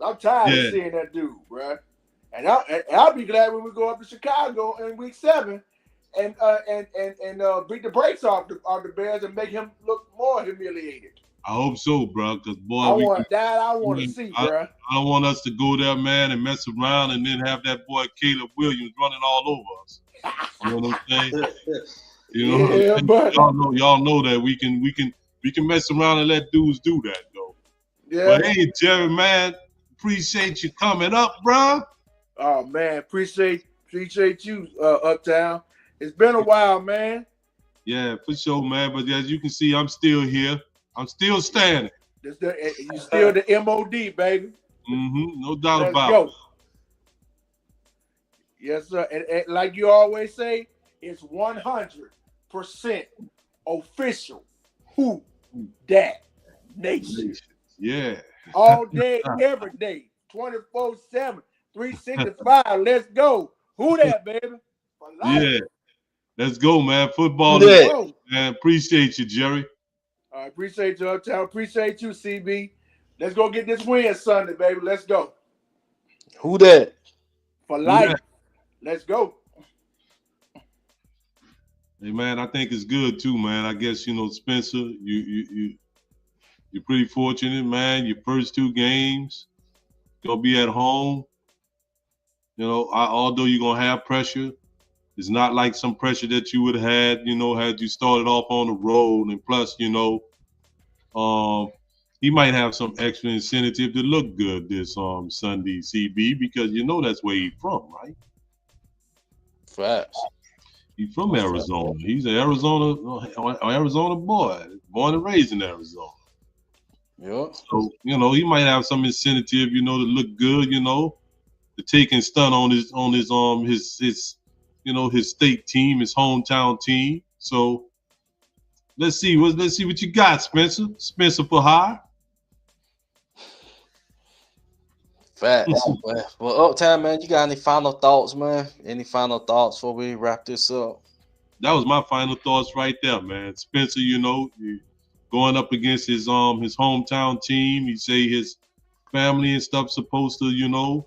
I'm tired of Yeah. seeing that dude, bro. And I'll be glad when we go up to Chicago in week 7 and beat the brakes off the Bears and make him look more humiliated. I hope so, bro. Because boy, I want to see, bro. I don't want us to go there, man, and mess around and then have that boy Caleb Williams running all over us. You know what I'm saying? You know, Yeah, but y'all know that we can mess around and let dudes do that, though. yeah. But hey, Jerry, man, appreciate you coming up, bro. Oh man, appreciate you, Uptown. It's been a while, man. Yeah, for sure, man. But as you can see, I'm still here. I'm still standing. You still the MOD, baby. No doubt Let's about go. it. Yes, sir. And like you always say, it's 100% official. Who that nation? Yeah. All day, every day, 24/7, 365. Let's go. Who that, baby? For life. Yeah. Let's go, man. Football. Yeah. Is, man, appreciate you, Jerry. I appreciate you, Uptown. Appreciate you, CB. Let's go get this win Sunday, baby. Let's go. Who that? For life. Let's go. Hey, man, I think it's good too, man. I guess Spencer, you're pretty fortunate, man. Your first 2 games, gonna be at home. Although you're gonna have pressure, it's not like some pressure that you would have had, had you started off on the road. And plus, he might have some extra incentive to look good this Sunday, CB, because that's where he's from, right? Facts. He's from Arizona. He's an Arizona boy, born and raised in Arizona. Yeah. So, he might have some incentive, to look good, to take and stun on his his state team, his hometown team. So let's see what you got, Spencer. Spencer for hire. Facts. Well, Uptown, man, you got any final thoughts, man? Any final thoughts before we wrap this up? That was my final thoughts right there, man. Spencer, going up against his hometown team. He say his family and stuff supposed to,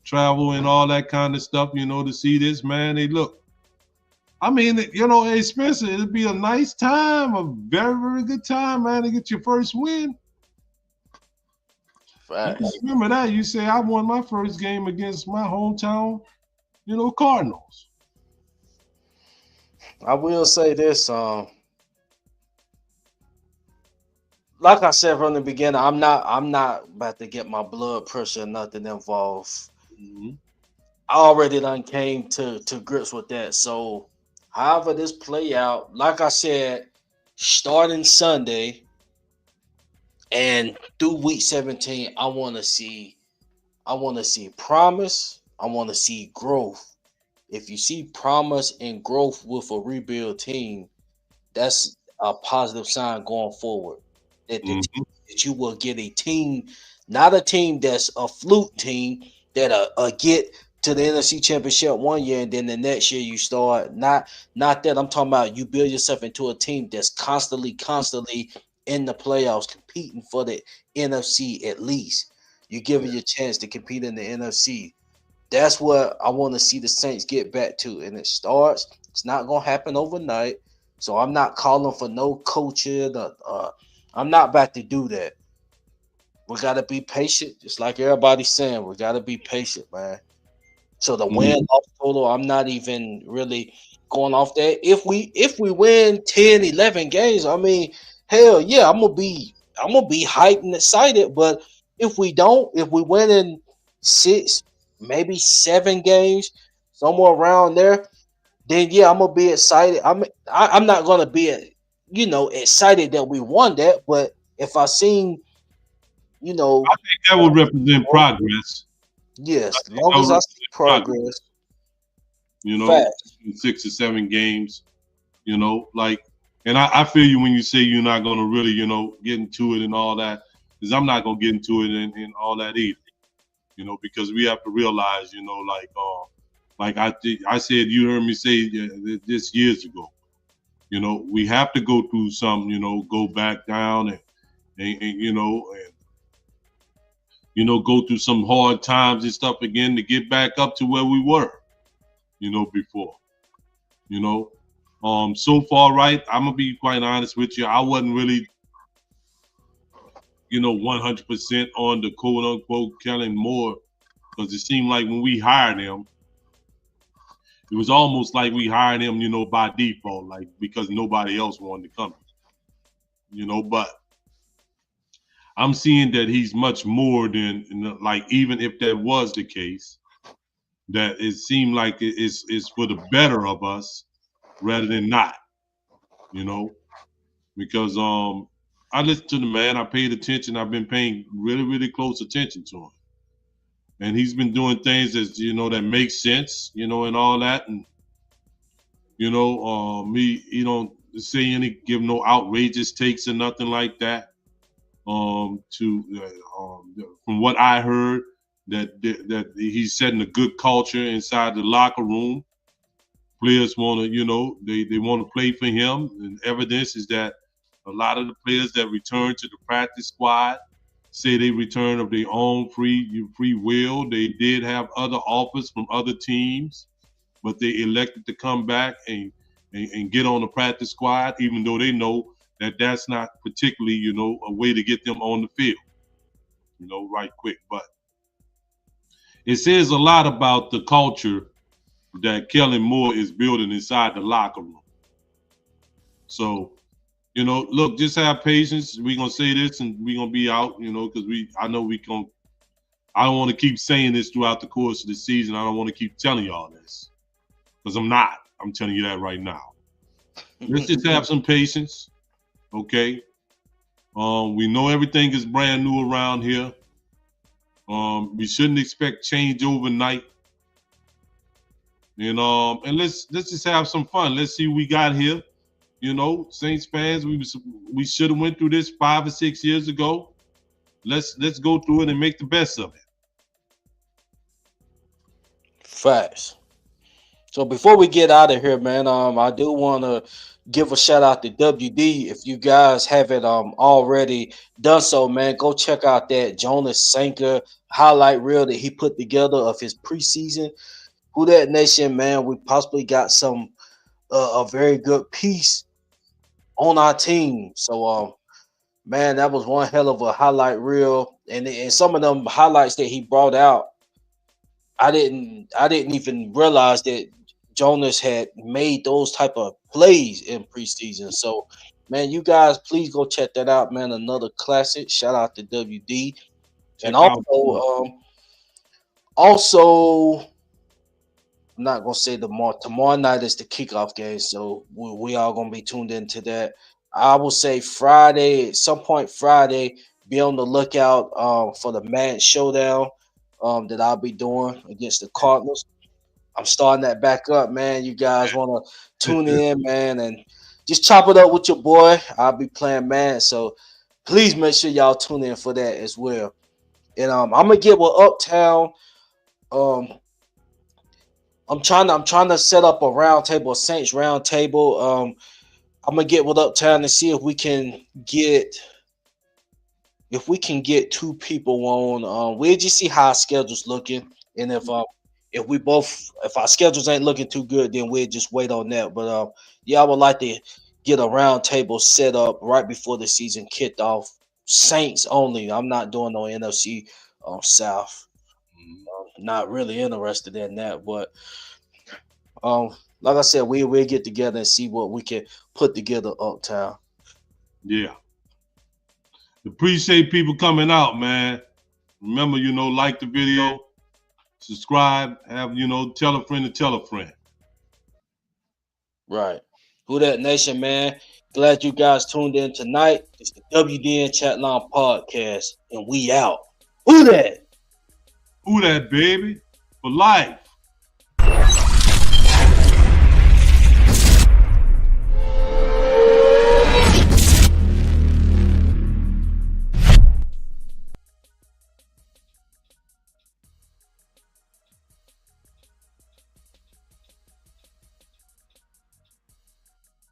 travel and all that kind of stuff, to see this, man. Hey, look. I mean, hey, Spencer, it'll be a nice time, a very, very good time, man, to get your first win. Facts. Remember that? You say I won my first game against my hometown, Cardinals. I will say this, like I said from the beginning, I'm not about to get my blood pressure or nothing involved. I already done came to grips with that. So however this play out, like I said, starting Sunday and through week 17, I want to see promise. I want to see growth. If you see promise and growth with a rebuild team, that's a positive sign going forward. That you will get a team, not a team that's a fluke team that get to the NFC Championship one year and then the next year you start. Not that I'm talking about. You build yourself into a team that's constantly in the playoffs, competing for the NFC at least. You give it your chance to compete in the NFC. That's what I want to see the Saints get back to, and it's not gonna happen overnight. So I'm not calling for no coaching. I'm not about to do that. We gotta be patient, just like everybody's saying. We gotta be patient, man. So the win off total, I'm not even really going off that. If we win 10, 11 games, I mean, hell yeah, I'm gonna be hyped and excited. But if we win in 6, maybe 7 games, somewhere around there, then yeah, I'm gonna be excited. I'm not gonna be excited that we won that, but if I seen, I think that would represent progress. yes, as long as I see progress. You know, Facts. 6 or 7 games. You know, like, and I feel you when you say you're not gonna really, get into it and all that, because I'm not gonna get into it and all that either. Because we have to realize, like I said, you heard me say this years ago. We have to go through some, go back down and go through some hard times and stuff again to get back up to where we were, before. So far, right, I'm gonna be quite honest with you. I wasn't really, 100% on the quote unquote Kellen Moore, because it seemed like when we hired him, it was almost like we hired him, by default, like because nobody else wanted to come. But I'm seeing that he's much more than, like, even if that was the case, that it seemed like it's for the better of us rather than not, because I listened to the man, I paid attention, I've been paying really, really close attention to him. And he's been doing things that make sense, and all that. And he don't give no outrageous takes or nothing like that. From what I heard, that he's setting a good culture inside the locker room. Players want to, they want to play for him, and evidence is that a lot of the players that return to the practice squad say they return of their own free will. They did have other offers from other teams, but they elected to come back and get on the practice squad, even though they know that that's not particularly, a way to get them on the field, right quick. But it says a lot about the culture that Kellen Moore is building inside the locker room. So, look, just have patience. We're going to say this and we're going to be out, because I don't want to keep saying this throughout the course of the season. I don't want to keep telling y'all this, because I'm not. I'm telling you that right now. Let's just have some patience, okay? We know everything is brand new around here. We shouldn't expect change overnight. And let's just have some fun. Let's see what we got here. Saints fans, we should have went through this 5 or 6 years ago. Let's go through it and make the best of it. Facts. So before we get out of here, man, I do want to give a shout out to WD. If you guys haven't already done so, man, go check out that Jonas Sanker highlight reel that he put together of his preseason. Who that nation, man? We possibly got some a very good piece on our team. So man, that was one hell of a highlight reel, and some of them highlights that he brought out, I didn't even realize that Jonas had made those type of plays in preseason. So, man, you guys please go check that out, man. Another classic. Shout out to WD. Check And out. also, I'm not gonna say tomorrow night is the kickoff game, so we all gonna be tuned into that. I will say Friday, at some point Friday, be on the lookout for the Madden Showdown that I'll be doing against the Cardinals. I'm starting that back up, man. You guys want to tune in, man, and just chop it up with your boy. I'll be playing Madden, so please make sure y'all tune in for that as well. And I'm gonna get with Uptown. I'm trying to set up a round table, a Saints round table. I'm gonna get with Uptown and see if we can get 2 people on. We'll just see how our schedule's looking, and if our schedules ain't looking too good, then we'll just wait on that. But yeah, I would like to get a round table set up right before the season kicked off. Saints only. I'm not doing no NFC South. Not really interested in that, but like I said, we'll get together and see what we can put together Uptown. Yeah. Appreciate people coming out, man. Remember, like the video, subscribe, have, tell a friend to tell a friend. Right. Who that nation, man? Glad you guys tuned in tonight. It's the WDN Chatline podcast, and we out. Who that? Who that, baby? For life.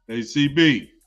Hey, CB.